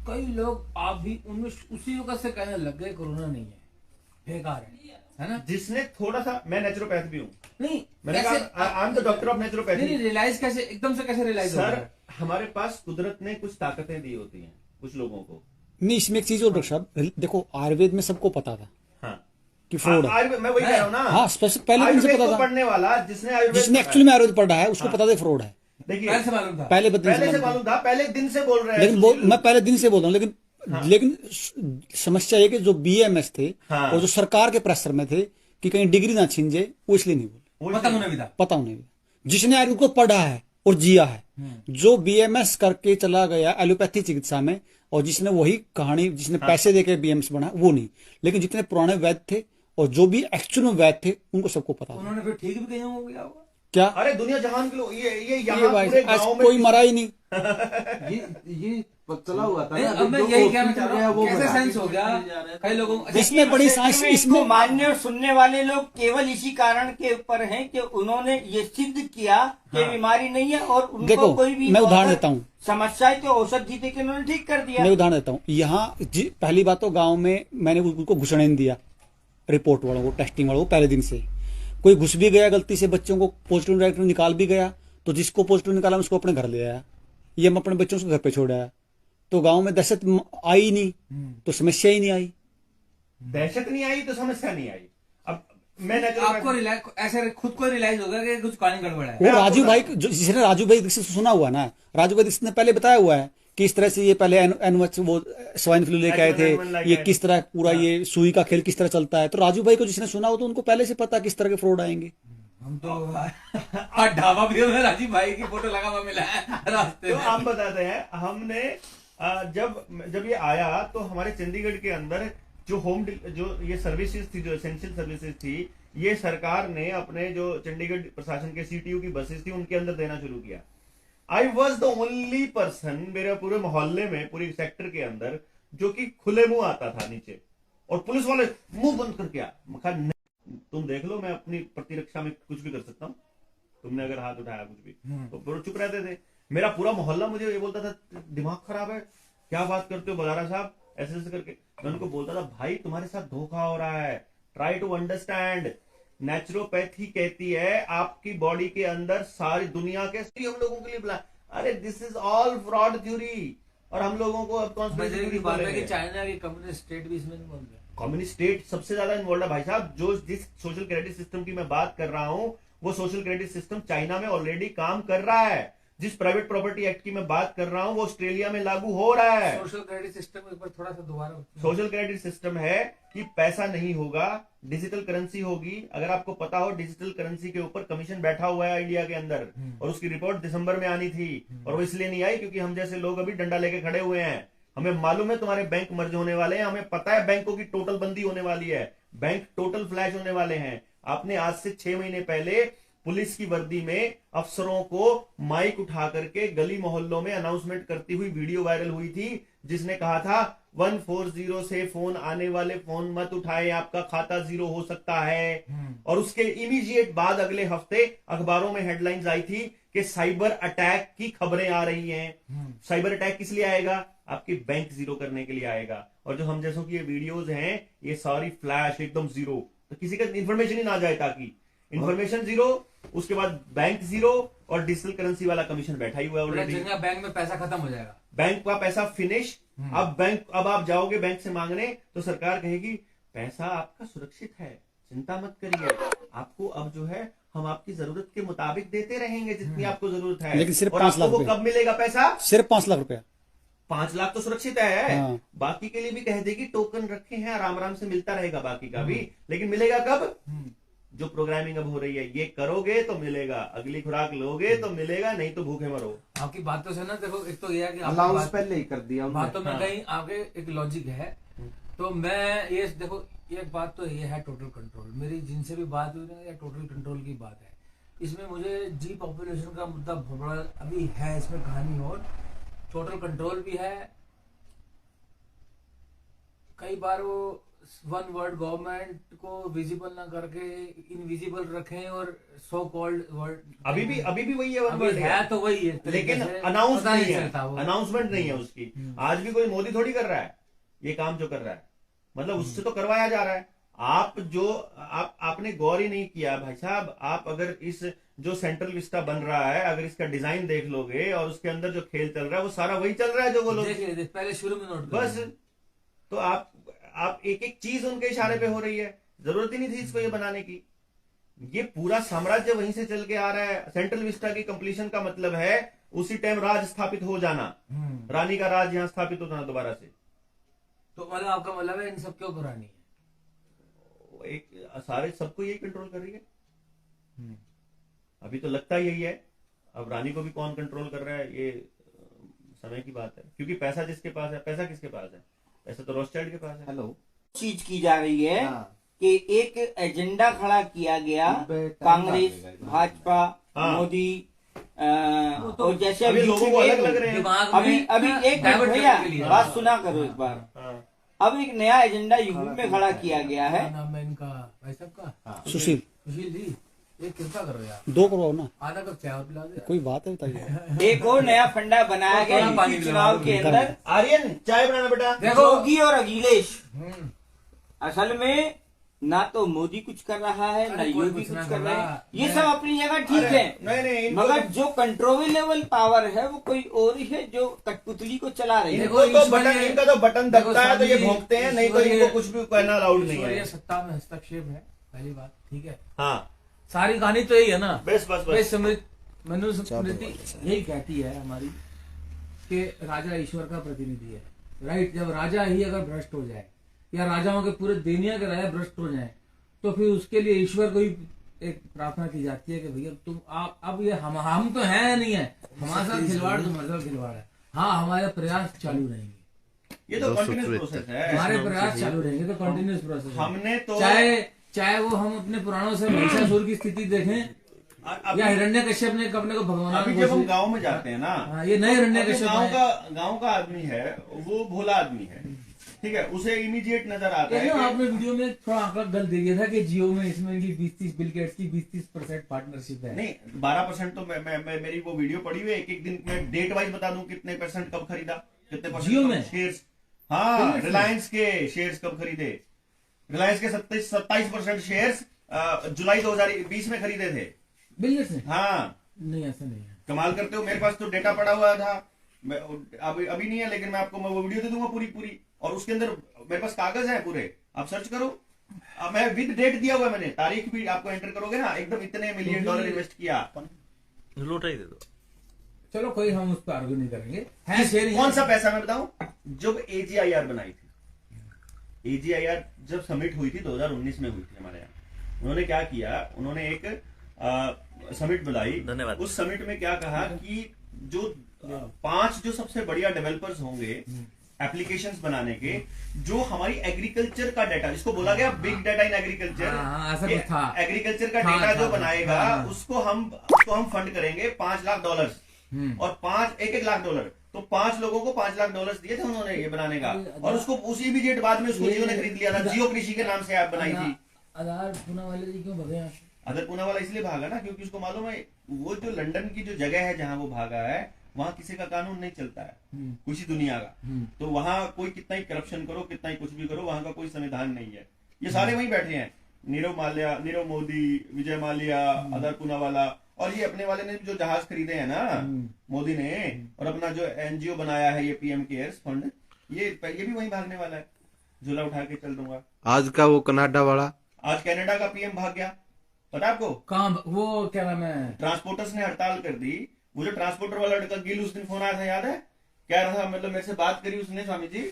S2: कई लोग आप भी उनमें उसी वक्त से कहने लग गए कोरोना नहीं है, बेकार है ना।
S1: जिसने थोड़ा सा, मैं नेचुरोपैथ भी हूँ,
S2: नहीं
S1: मैंने कहा I am the doctor of naturopathy.
S2: नहीं, रियलाइज कैसे, एकदम से कैसे रियलाइज होता
S1: सर,
S2: है?
S1: हमारे पास कुदरत ने कुछ ताकतें दी होती हैं कुछ लोगों को।
S3: नहीं, इसमें एक चीज और डॉक्टर साहब, देखो आयुर्वेद में सबको पता था
S1: हाँ,
S3: कि फ्रॉड है।
S1: मैं वही कह रहा हूँ ना।
S3: हाँ, स्पेसिफिक पहले दिन से
S1: आयुर्वेद
S3: पता
S1: को
S3: था।
S1: पढ़ने वाला, जिसने आयुर्वेद
S3: जिसने
S1: पढ़ा
S3: एक्चुअली में आयुर्वेद पढ़ा है उसको
S1: हाँ।
S3: पता था फ्रॉड है।
S1: देखिए,
S2: पहले से मालूम था,
S3: पहले
S1: पहले से
S3: दिन
S1: मालूम था, पहले दिन से बोल रहे हैं।
S3: लेकिन मैं पहले दिन से बोल रहा हूँ, लेकिन समस्या ये कि जो BMS थे
S1: हाँ।
S3: और जो सरकार के प्रेशर में थे कि कहीं डिग्री ना छीन जाए, वो इसलिए नहीं बोले।
S2: पता उन्हें भी था।
S3: पता उन्हें भी, जिसने आयुर्वेद को पढ़ा है और जिया है, जो BMS करके चला गया एलोपैथी चिकित्सा में, और जिसने वही कहानी, जिसने पैसे देके BMS बना, वो नहीं। लेकिन जितने पुराने वैद्य थे और जो भी एक्चुअल में वैद्य थे, उनको सबको पता था।
S2: उन्होंने फिर ठीक भी कहीं हो गया होगा।
S3: क्या
S1: अरे दुनिया जहान के लोग, ये
S3: ये
S1: यहाँ
S3: भाई
S1: पूरे
S3: आज
S1: गांव में
S3: कोई मरा ही नहीं।
S5: ये चला हुआ था
S2: नहीं,
S5: ना,
S2: अब मैं
S5: जो
S2: यही
S5: कोर्स
S2: कहना
S5: में
S2: चाह
S5: चल
S2: रहा हूँ,
S5: वो
S2: कैसे
S5: बना।
S2: सेंस हो गया कई लोगों को।
S3: इसमें बड़ी साइंस, इसमें
S4: मानने और सुनने वाले लोग केवल इसी कारण के ऊपर हैं कि उन्होंने ये सिद्ध किया कि बीमारी नहीं है, और उनको
S3: देखो,
S4: कोई भी
S3: मैं उदाहरण देता हूँ।
S4: समस्या है तो औषधि देके उन्होंने ठीक कर दिया।
S3: मैं उदाहरण देता हूँ। यहाँ पहली बात तो गांव में मैंने उनको घुसने नहीं दिया, रिपोर्ट वालों को, टेस्टिंग वालों को। पहले दिन से कोई घुस भी गया गलती से, बच्चों को पॉजिटिव नेगेटिव निकाल भी गया, तो जिसको पॉजिटिव निकाला उसको अपने घर ले आया, ये हम अपने बच्चों को घर पे छोड़ आया। तो गांव में दहशत आई नहीं, तो समस्या ही नहीं आई।
S1: दहशत नहीं आई तो समस्या नहीं आई। अब मैं
S2: आपको ऐसे खुद को रियलाइज होगा कि कुछ कहानी गड़बड़ है।
S3: वो राजू भाई, जिसने राजू भाई दीक्षित सुना हुआ ना, राजू भाई दीक्षित ने पहले बताया हुआ है कि इस तरह से ये पहले एनवच वो स्वाइन फ्लू लेके आए थे, ये किस तरह पूरा ये सुई का खेल किस तरह चलता है। तो राजू भाई को जिसने सुना हो तो उनको पहले से पता किस तरह के फ्रॉड आएंगे।
S2: हम तो ढाबा भी में राजीव भाई की फोटो लगा हुआ मिला है रास्ते
S1: तो
S2: में।
S1: हम बताते हैं, हमने जब ये आया तो हमारे चंडीगढ़ के अंदर जो ये सर्विसेज थी, जो एसेंशियल सर्विसेज थी, ये सरकार ने अपने जो चंडीगढ़ प्रशासन के CTU की बसेस थी उनके अंदर देना शुरू किया। I was the only person मेरे पूरे मोहल्ले में, पूरी सेक्टर के अंदर, जो कि खुले मुंह आता था नीचे, और पुलिस वाले मुंह बंद करके आ, तुम देख लो, मैं अपनी प्रतिरक्षा में कुछ भी कर सकता हूँ, तुमने अगर हाथ उठाया कुछ भी, तो चुप रहते थे। मेरा पूरा मोहल्ला मुझे ये बोलता था दिमाग खराब है, क्या बात करते हो बगारा साहब, ऐसे ऐसे करके। मैं उनको बोलता था भाई तुम्हारे साथ धोखा हो रहा है, ट्राई टू अंडरस्टैंड। नेचुरोपैथी कहती है आपकी बॉडी के अंदर सारी दुनिया के हम लोगों के लिए बुला, अरे this is all fraud theory. और हम लोगों को अब
S2: मजे की बात है कि चाइना की कम्युनिस्ट स्टेट भी इसमें इन्वॉल्व है।
S1: कम्युनिस्ट स्टेट सबसे ज्यादा इन्वॉल्व है भाई साहब। जो जिस सोशल क्रेडिट सिस्टम की मैं बात कर रहा हूं वो सोशल क्रेडिट सिस्टम चाइना में ऑलरेडी काम कर रहा है। जिस प्राइवेट प्रॉपर्टी एक्ट की मैं बात कर रहा हूं वो ऑस्ट्रेलिया में लागू हो रहा है।
S2: सोशल क्रेडिट सिस्टम एक बार थोड़ा सा दोबारा।
S1: सोशल क्रेडिट सिस्टम है कि पैसा नहीं होगा, डिजिटल करेंसी होगी। अगर आपको पता हो डिजिटल करेंसी के ऊपर कमीशन बैठा हुआ है इंडिया के अंदर, और उसकी रिपोर्ट दिसंबर में आनी थी, और वो इसलिए नहीं आई क्योंकि हम जैसे लोग अभी डंडा लेके खड़े हुए हैं। हमें मालूम है तुम्हारे बैंक मर्ज होने वाले हैं, हमें पता है बैंकों की टोटल बंदी होने वाली है, बैंक टोटल फ्लैश होने वाले हैं। आपने आज से 6 महीने पहले पुलिस की वर्दी में अफसरों को माइक उठा करके गली मोहल्लों में अनाउंसमेंट करती हुई वीडियो वायरल हुई थी, जिसने कहा था 140 से फोन आने वाले फोन मत उठाए, आपका खाता जीरो हो सकता है। और उसके इमीडिएट बाद अगले हफ्ते अखबारों में हेडलाइंस आई थी कि साइबर अटैक की खबरें आ रही हैं। साइबर अटैक किस लिए आएगा? आपकी बैंक जीरो करने के लिए आएगा। और जो हम जैसों की ये वीडियोस हैं ये सारी फ्लैश एकदम जीरो, तो किसी का इंफॉर्मेशन ही ना जाए, ताकि इंफॉर्मेशन जीरो, उसके बाद बैंक जीरो, और डिजिटल करेंसी वाला कमीशन बैठा ही हुआ है ऑलरेडी।
S2: बैंक में पैसा खत्म हो जाएगा,
S1: बैंक का पैसा फिनिश। अब आप जाओगे बैंक से मांगने तो सरकार कहेगी पैसा आपका सुरक्षित है, चिंता मत करिए, आपको अब जो है हम आपकी जरूरत के मुताबिक देते रहेंगे जितनी आपको जरूरत है।
S3: लेकिन सिर्फ
S1: और
S3: 5
S1: आपको
S3: लाख
S1: वो
S3: रुपए।
S1: कब मिलेगा पैसा?
S3: सिर्फ 5 लाख रुपया।
S1: 5 लाख तो सुरक्षित है।
S3: हाँ।
S1: बाकी के लिए भी कह देगी टोकन रखे हैं, आराम आराम से मिलता रहेगा बाकी का भी। लेकिन मिलेगा कब? जो प्रोग्रामिंग अब हो रही है, ये करोगे तो मिलेगा, अगली खुराक लोगे तो मिलेगा, नहीं तो भूखे मरो।
S2: आपकी बातों से ना देखो, एक तो ये है कि आपकी
S5: अलाउंस
S2: बात-
S5: पहले ही कर दिया उन्होंने।
S2: बातों में कहीं आगे एक लॉजिक है। तो मैं ये देखो, एक बात तो ये है टोटल कंट्रोल। मेरी जिनसे भी बात हुई ना, ये टोटल कंट्रोल की बात है। इसमें मुझे जी पॉपुलेशन का मुद्दा बहुत बड़ा अभी है, इसमें कहानी और टोटल कंट्रोल भी है। कई बार वो वन वर्ड गवर्नमेंट को विजिबल ना करके इनविजिबल रखें, और सो कॉल्ड वर्ड
S1: अभी भी वही है, one
S2: अभी
S1: word
S2: है तो वही है,
S1: लेकिन
S2: तरीके से
S1: अनाउंस
S2: पता
S1: नहीं है,
S2: चलता वो।
S1: अनाउंसमेंट नहीं है उसकी। आज भी कोई मोदी थोड़ी कर रहा है ये काम जो कर रहा है, मतलब उससे तो करवाया जा रहा है। आपने गौर ही नहीं किया भाई साहब। आप अगर इस जो सेंट्रल विस्टा बन रहा है, अगर इसका डिजाइन देख लोगे और उसके अंदर जो खेल चल रहा है वो सारा वही चल रहा है जो वो लोग।
S2: देखिए पहले शुरू में नोट
S1: बस तो आप एक एक चीज उनके इशारे पे हो रही है, जरूरत ही नहीं थी इसको ये बनाने की। ये पूरा साम्राज्य वहीं से चल के आ रहा है। सेंट्रल विस्टा की कंप्लीशन का मतलब है उसी टाइम राज स्थापित हो जाना, रानी का राज यहां स्थापित हो जाना दोबारा से।
S2: तो मतलब आपका मतलब है इन सब क्यों पुरानी है?
S1: एक सारे सबको यही कंट्रोल कर रही है। अभी तो लगता यही है। अब रानी को भी कौन कंट्रोल कर रहा है ये समय की बात है, क्योंकि पैसा जिसके पास है, पैसा किसके पास है? पैसा तो रॉथस्चाइल्ड के पास है।
S5: हेलो।
S4: चीज की जा रही है
S5: हाँ।
S4: कि एक एजेंडा खड़ा किया गया,
S5: बेटा
S4: कांग्रेस,
S5: लगेगा।
S4: भाजपा,
S1: हाँ।
S4: मोदी, और जैसे
S1: अभी
S4: अभी
S1: लोगों को अलग लग रहे हैं।
S2: दिमाग में
S4: अभी
S2: ना
S4: एक
S2: divert
S4: मिनट भैया
S2: करने के लिए।
S4: बात सुना करो एक बार।
S1: हाँ।
S4: अब एक नया एजेंडा यूपी में खड़ा किया गया है।
S2: क्या नाम है इनका भाई साहब का?
S3: सुशील
S2: सुशील जी, ये कृपा करो यार,
S3: 2 करवाओ ना,
S2: आधा कप चाय और पिला दे।
S3: कोई बात है बताइए।
S4: एक और नया फंडा बनाया गया
S2: थोड़ा पानी
S4: यूपी
S2: पिला
S4: चुनाव
S2: दो।
S4: के अंदर।
S1: आर्यन चाय बनाना बेटा।
S2: देखो
S4: योगी और अखिलेश,
S2: हम्म,
S4: असल में ना तो मोदी कुछ कर रहा है ना
S2: अरे कोई
S4: योगी
S2: कुछ
S4: कुछ
S2: ना
S4: कर
S2: कर
S4: रहे
S2: रहा।
S4: हैं। ये
S2: मैं-
S4: सब अपनी जगह ठीक
S1: अरे,
S4: है,
S1: नहीं इनको
S4: मगर जो कंट्रोलेबल पावर है वो कोई और ही है, जो कठपुतली को चला रही है।
S2: देखो,
S1: इनको तो
S2: ईश्वरीय-
S1: बटन, इनका तो बटन
S2: देखो,
S1: दबता है तो ये
S2: स्वामी,
S1: भोंकते हैं, नहीं तो
S2: ईश्वरीय-
S1: इनको कुछ भी कहना अलाउड नहीं
S2: ईश्वरीय
S1: है।
S2: सत्ता में हस्तक्षेप है, पहली बात, ठीक है।
S1: हाँ
S2: सारी कहानी तो यही है ना।
S1: बस
S2: भाई मनुस्मृति यही कहती है हमारी कि राजा ईश्वर का प्रतिनिधि है, राइट। जब राजा ही अगर भ्रष्ट हो जाए, या राजाओं के पूरे दुनिया के राजा भ्रष्ट हो जाए, तो फिर उसके लिए ईश्वर को ही एक प्रार्थना की जाती है कि भैया तुम आप, अब ये हम तो है नहीं है, हमारे साथ खिलवाड़ तुम्हारे साथ खिलवाड़ है। हाँ, हमारे प्रयास चालू रहेंगे,
S1: ये तो कंटिन्यूस प्रोसेस है।
S2: हमारे प्रयास चालू रहेंगे, तो कंटिन्यूस प्रोसेस है।
S1: हमने तो
S2: चाहे वो हम अपने पुराणों से महिषासुर की स्थिति देखें, या हिरण्यकश्यप ने अपने को भगवान
S1: अभी जब हम गांव में जाते हैं ना,
S2: हाँ, ये नए हिरण्यकश्यप हैं।
S1: गांव का आदमी है, वो भोला आदमी है, ठीक है, उसे इमीडिएट नजर आता है
S2: ये ना
S1: कि-
S2: आपने वीडियो में थोड़ा आंकड़ा गलत दे दिया था कि जियो में इसमें इनकी 20-30 बिल गेट्स की 20-30% पार्टनरशिप है।
S1: नहीं 12% तो मैं मेरी वो वीडियो पड़ी हुई है। एक दिन में डेट वाइज बता दूं कितने परसेंट कब खरीदा, कितने परसेंट
S2: जियो में?
S1: शेयर्स? हाँ, रिलायंस के शेयर्स कब खरीदे? रिलायंस के 27% शेयर्स जुलाई 2020 में खरीदे थे।
S2: बिजनेस में?
S1: हाँ,
S2: नहीं, ऐसा नहीं है।
S1: कमाल करते हो। मेरे पास तो डेटा पड़ा हुआ था, अभी नहीं है, लेकिन मैं आपको वो वीडियो दे दूंगा पूरी, और उसके अंदर मेरे पास कागज है पूरे, आप सर्च करो। मैं विद डेट दिया हुआ है, मैंने तारीख भी आपको एंटर करोगे ना, एकदम इतने $1 मिलियन इन्वेस्ट किया।
S6: लूटाई दे दो।
S2: चलो कोई हम उस पर आर्ग्यू नहीं करेंगे। है शेयर
S1: कौन सा पैसा मैं बताऊं? जब AGIR बनाई थी, AGIR जब समिट हुई थी 2019 में हुई थी हमारे यहाँ, उन्होंने क्या किया, उन्होंने एक समिट बुलाई।
S6: धन्यवाद।
S1: उस समिट में क्या कहा कि जो 5 जो सबसे बढ़िया डेवलपर्स होंगे एप्लीकेशंस बनाने के, जो हमारी एग्रीकल्चर का डाटा, जिसको बोला गया बिग डाटा इन एग्रीकल्चर,
S2: ऐसा कुछ था।
S1: एग्रीकल्चर का
S2: हाँ,
S1: डेटा जो
S2: था,
S1: बनाएगा,
S2: हाँ।
S1: उसको हम फंड करेंगे $5 लाख, और $1 लाख। तो 5 लोगों को $5 लाख दिए थे उन्होंने ये बनाने का, और उसको उसी इमीडिएट बाद में उसको जियो ने खरीद लिया था। जियो कृषि के नाम से ऐप बनाई थी।
S2: आधार पूना वाले जी क्यों भगे यहाँ से?
S1: अदर पूना वाला इसलिए भागा ना, क्योंकि उसको मालूम है वो जो लंदन की जो जगह है जहां वो भागा है, वहां किसी का कानून नहीं चलता है, किसी दुनिया का। तो वहां कोई कितना ही करप्शन करो, कितना ही कुछ भी करो, वहां का कोई संविधान नहीं है। ये सारे वहीं बैठे हैं, नीरव मोदी, विजय माल्या, अदर पूनावाला, और ये अपने वाले ने जो जहाज खरीदे हैं ना मोदी ने, और अपना जो NGO बनाया है ये PM केयर्स फंड, ये भी वहीं भागने वाला है। झूला उठा के चल दूंगा।
S5: आज का वो कनाडा वाला,
S1: आज कनाडा का PM भाग गया, पता है आपको?
S2: कहाँ वो क्या नाम है?
S1: ट्रांसपोर्टर्स ने हड़ताल कर दी। वो जो ट्रांसपोर्टर वाला लड़का गिल, उस दिन फोन आया था, याद है? कह रहा था, मतलब मेरे से बात करी उसने, स्वामी जी,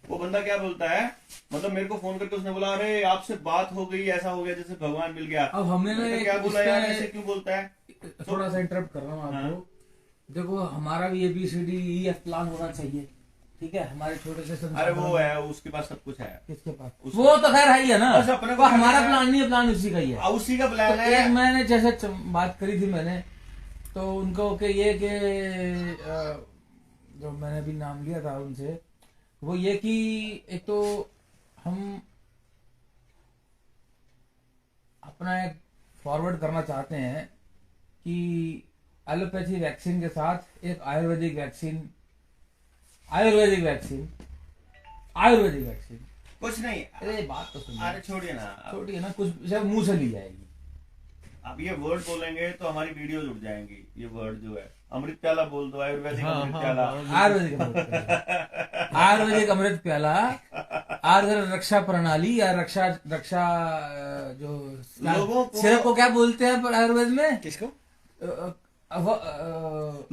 S1: वो बंदा क्या बोलता है, मतलब मेरे को फोन करके उसने बोला, अरे आपसे बात हो गई, ऐसा हो गया जैसे भगवान मिल गया।
S2: अब हमने ना
S1: क्या बोला यार, ऐसे क्यों बोलता है?
S2: थोड़ा सा इंटरप्ट कर रहा हूँ आपको। देखो हमारा भी ABCDEF प्लान होना चाहिए, ठीक है, हमारे छोटे से संस्थान।
S1: अरे वो है, उसके पास सब कुछ है।
S2: किसके पास? वो तो खैर है ही है ना,
S1: बस अपने को
S2: वो हमारा
S1: है।
S2: प्लान नहीं है, प्लान उसी का ही है।
S1: उसी का प्लान
S2: तो
S1: है।
S2: एक मैंने जैसे बात करी थी मैंने, तो उनको के ये कि जो मैंने भी नाम लिया था उनसे, वो ये कि एक तो हम अपना एक फॉरवर्ड करना चाहते हैं कि एलोपैथी वैक्सीन के साथ एक आयुर्वेदिक वैक्सीन
S1: कुछ नहीं,
S2: अरे बात तो सुनिए।
S1: अरे छोड़िए ना,
S2: छोटी है ना, कुछ जब मुंह से ली जाएगी।
S1: अब ये वर्ड बोलेंगे तो हमारी वीडियो जुड़ जाएंगी। ये वर्ड जो है, अमृत प्याला बोल दो, आयुर्वेदिक अमृत प्याला,
S2: आयुर्वेदिक अमृत प्याला, आयुर्वेद रक्षा प्रणाली या रक्षा जो
S1: लोगों को-
S2: सिरप को क्या बोलते हैं पर आयुर्वेद में?
S3: किसको?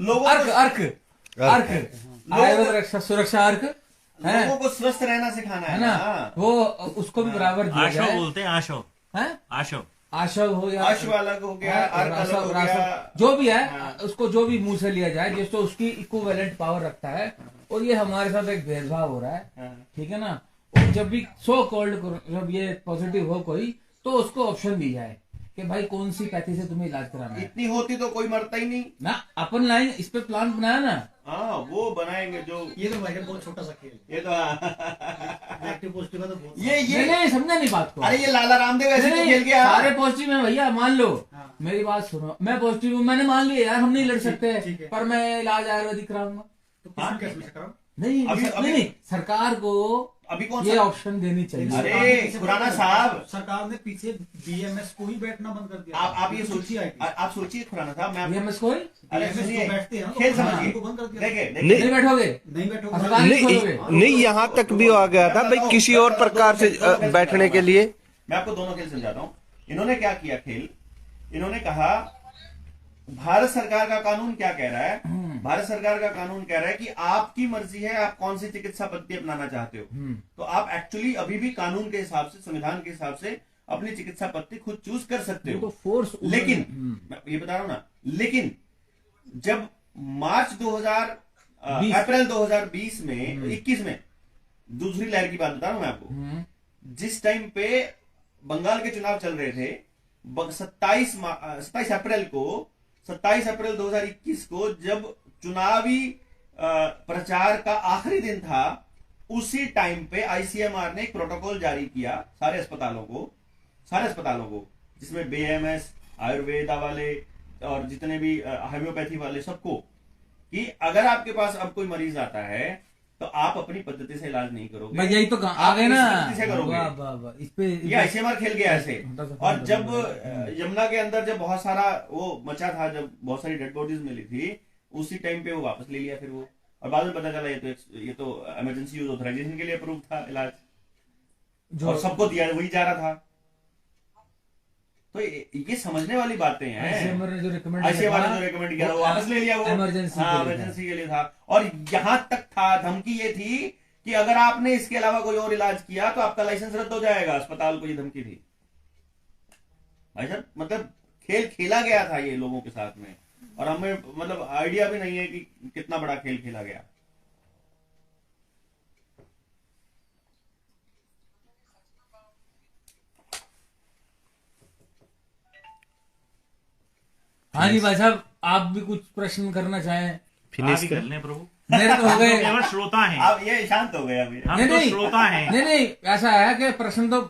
S1: लोगों
S2: अर्क
S1: को-
S2: अर्क अर्क आयुर्वेद रक्षा सुरक्षा अर्क है
S1: लोगों को स्वस्थ रहना सिखाना
S2: है ना, वो उसको भी बराबर दिया
S6: आशो
S2: जाए।
S6: बोलते हैं, आशो
S2: है
S6: आशो
S2: आशव हो या
S1: अश्व अलग हो गया, अर्क अलग हो
S2: रासव,
S1: गया।
S2: जो भी है उसको जो भी मुंह से लिया जाए, जिसको उसकी इक्विवेलेंट पावर रखता है। और ये हमारे साथ एक भेदभाव हो रहा है, ठीक है ना। और जब भी सो कॉल्ड जब ये पॉजिटिव हो कोई, तो उसको ऑप्शन दी जाए कि भाई कौन सी पैथी से तुम्हें इलाज कराना है
S1: इतनी होती तो कोई मरता ही नहीं
S2: ना। अपन लाइन इस पे प्लान बनाया ना,
S1: हाँ, वो बनाएंगे जो
S7: ये तो भाई बहुत छोटा सा खेल
S1: ये तो
S7: नेगेटिव पॉजिटिव का तो बहुत
S2: नहीं नहीं समझा नहीं बात को।
S1: अरे ये लाला रामदेव ऐसे
S2: नहीं,
S1: तो खेल गया।
S2: सारे पॉजिटिव है भैया, मान लो
S7: हाँ।
S2: मेरी बात सुनो, मैं पॉजिटिव हूँ, मैंने मान लिया यार हम नहीं लड़ सकते,
S7: ठीक है।
S2: पर मैं इलाज आयुर्वेदिक कराऊंगा।
S7: तो किसी कैसे मिल सकता
S2: नहीं नहीं, सरकार को
S1: अभी कौन
S2: ये
S1: सा?
S2: ऑप्शन देनी चाहिए।
S1: अरे खुराना साहब,
S7: सरकार ने पीछे BMS को ही बैठना बंद कर दिया।
S1: आप ये सोचिए, आप सोचिए खुराना साहब, मैं आपको-
S2: बीएमएस कोई
S1: अरे
S7: BMS
S1: सुनिए,
S7: जो बैठते हैं ना, तो
S1: खेल
S7: हाँ,
S1: समझिए,
S7: उनको बंद कर दिया।
S1: देखिए
S2: नहीं बैठोगे,
S7: नहीं बैठो
S2: अस्पताल नहीं खोलोगे।
S5: नहीं यहाँ तक भी आ गया था भाई, किसी और प्रकार से बैठने के लिए।
S1: मैं आपको दोनों खेल समझाता हूँ। इन्होंने क्या किया खेल, इन्होंने कहा भारत सरकार का कानून क्या कह रहा है, भारत सरकार का कानून कह रहा है कि आपकी मर्जी है आप कौन सी चिकित्सा पद्धति अपनाना चाहते हो। तो आप एक्चुअली अभी भी कानून के हिसाब से, संविधान के हिसाब से अपनी चिकित्सा पद्धति खुद चूज कर सकते
S2: तो
S1: हो।
S2: फोर्स
S1: लेकिन मैं ये बता रहा हूं ना, लेकिन जब मार्च 2000 अप्रैल 2020 में 21 में दूसरी लहर की बात बता रहा हूं मैं आपको, जिस टाइम पे बंगाल के चुनाव चल रहे थे, 27 अप्रैल 2021 को जब चुनावी प्रचार का आखिरी दिन था, उसी टाइम पे ICMR ने एक प्रोटोकॉल जारी किया सारे अस्पतालों को, जिसमें BMS, आयुर्वेदा वाले और जितने भी होम्योपैथी वाले सबको, कि अगर आपके पास अब कोई मरीज आता है तो आप अपनी पद्धति से इलाज नहीं करोगे।
S8: भाई यही तो आ
S1: आप
S8: गए ना,
S1: इस पद्धति से करोगे।
S8: वाह वाह वाह, इस पे
S1: ये आईसीएमआर खेल गया ऐसे। और जब यमुना के अंदर जब बहुत सारा वो मचा था, जब बहुत सारी डेड बॉडीज मिली थी, उसी टाइम पे वो वापस ले लिया फिर वो, और बाद में पता चला ये तो इमरजेंसी यूज ऑथराइजेशन के लिए अप्रूव था इलाज, और सबको दिया वही जा रहा था। तो ये समझने वाली बातें हैं।
S8: आईसीएमआर ने जो रिकमेंड
S1: किया वो वापस ले लिया, वो इमरजेंसी के लिए था। और यहां तक था, धमकी ये थी कि अगर आपने इसके अलावा कोई और इलाज किया तो आपका लाइसेंस रद्द हो जाएगा। अस्पताल को ये धमकी थी भाई साहब। मतलब खेल खेला गया था ये लोगों के साथ में, और हमें मतलब आइडिया भी नहीं है कि कितना बड़ा खेल खेला गया।
S8: हाँ जी भाई साहब, आप भी कुछ प्रश्न करना चाहें?
S5: फिनिश
S6: आप ही
S5: कर
S6: कर लें प्रभु,
S8: मेरे तो हो गए।
S6: केवल श्रोता हैं,
S1: अब ये शांत हो गया अभी।
S6: हम
S8: नहीं,
S6: तो
S8: नहीं।
S6: श्रोता हैं।
S8: नहीं ऐसा है कि प्रश्न तो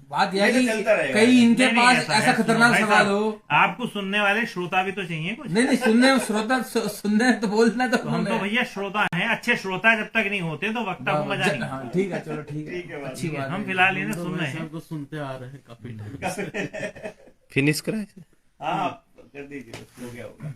S8: बात यह है
S1: नहीं,
S8: कि
S1: तो चलता रहेगा।
S8: कई इनके
S6: नहीं, नहीं,
S8: पास
S6: ऐसा
S8: ऐसा
S6: है,
S8: खतरनाक
S6: भाई
S8: सवाल
S6: साहब,
S8: हो।
S6: आपको सुनने वाले श्रोता भी तो चाहिए कुछ।
S8: नहीं सुनने श्रोता सुनने तो बोलना तो
S6: हम तो भैया श्रोता हैं, अच्छे श्रोता जब तक नहीं होते तो वक्ता को मजा नहीं।
S8: हाँ, ठीक है, चलो ठीक
S1: ठीक है,
S8: है,
S1: बात
S8: अच्छी बात
S6: हम
S8: है।
S6: फिलहाल इन्हें सुन रहे हैं।
S7: सुनते आ रहे हैं काफी टाइम।
S5: फिनिश कराए।
S1: हाँ, कर दीजिए, हो गया होगा।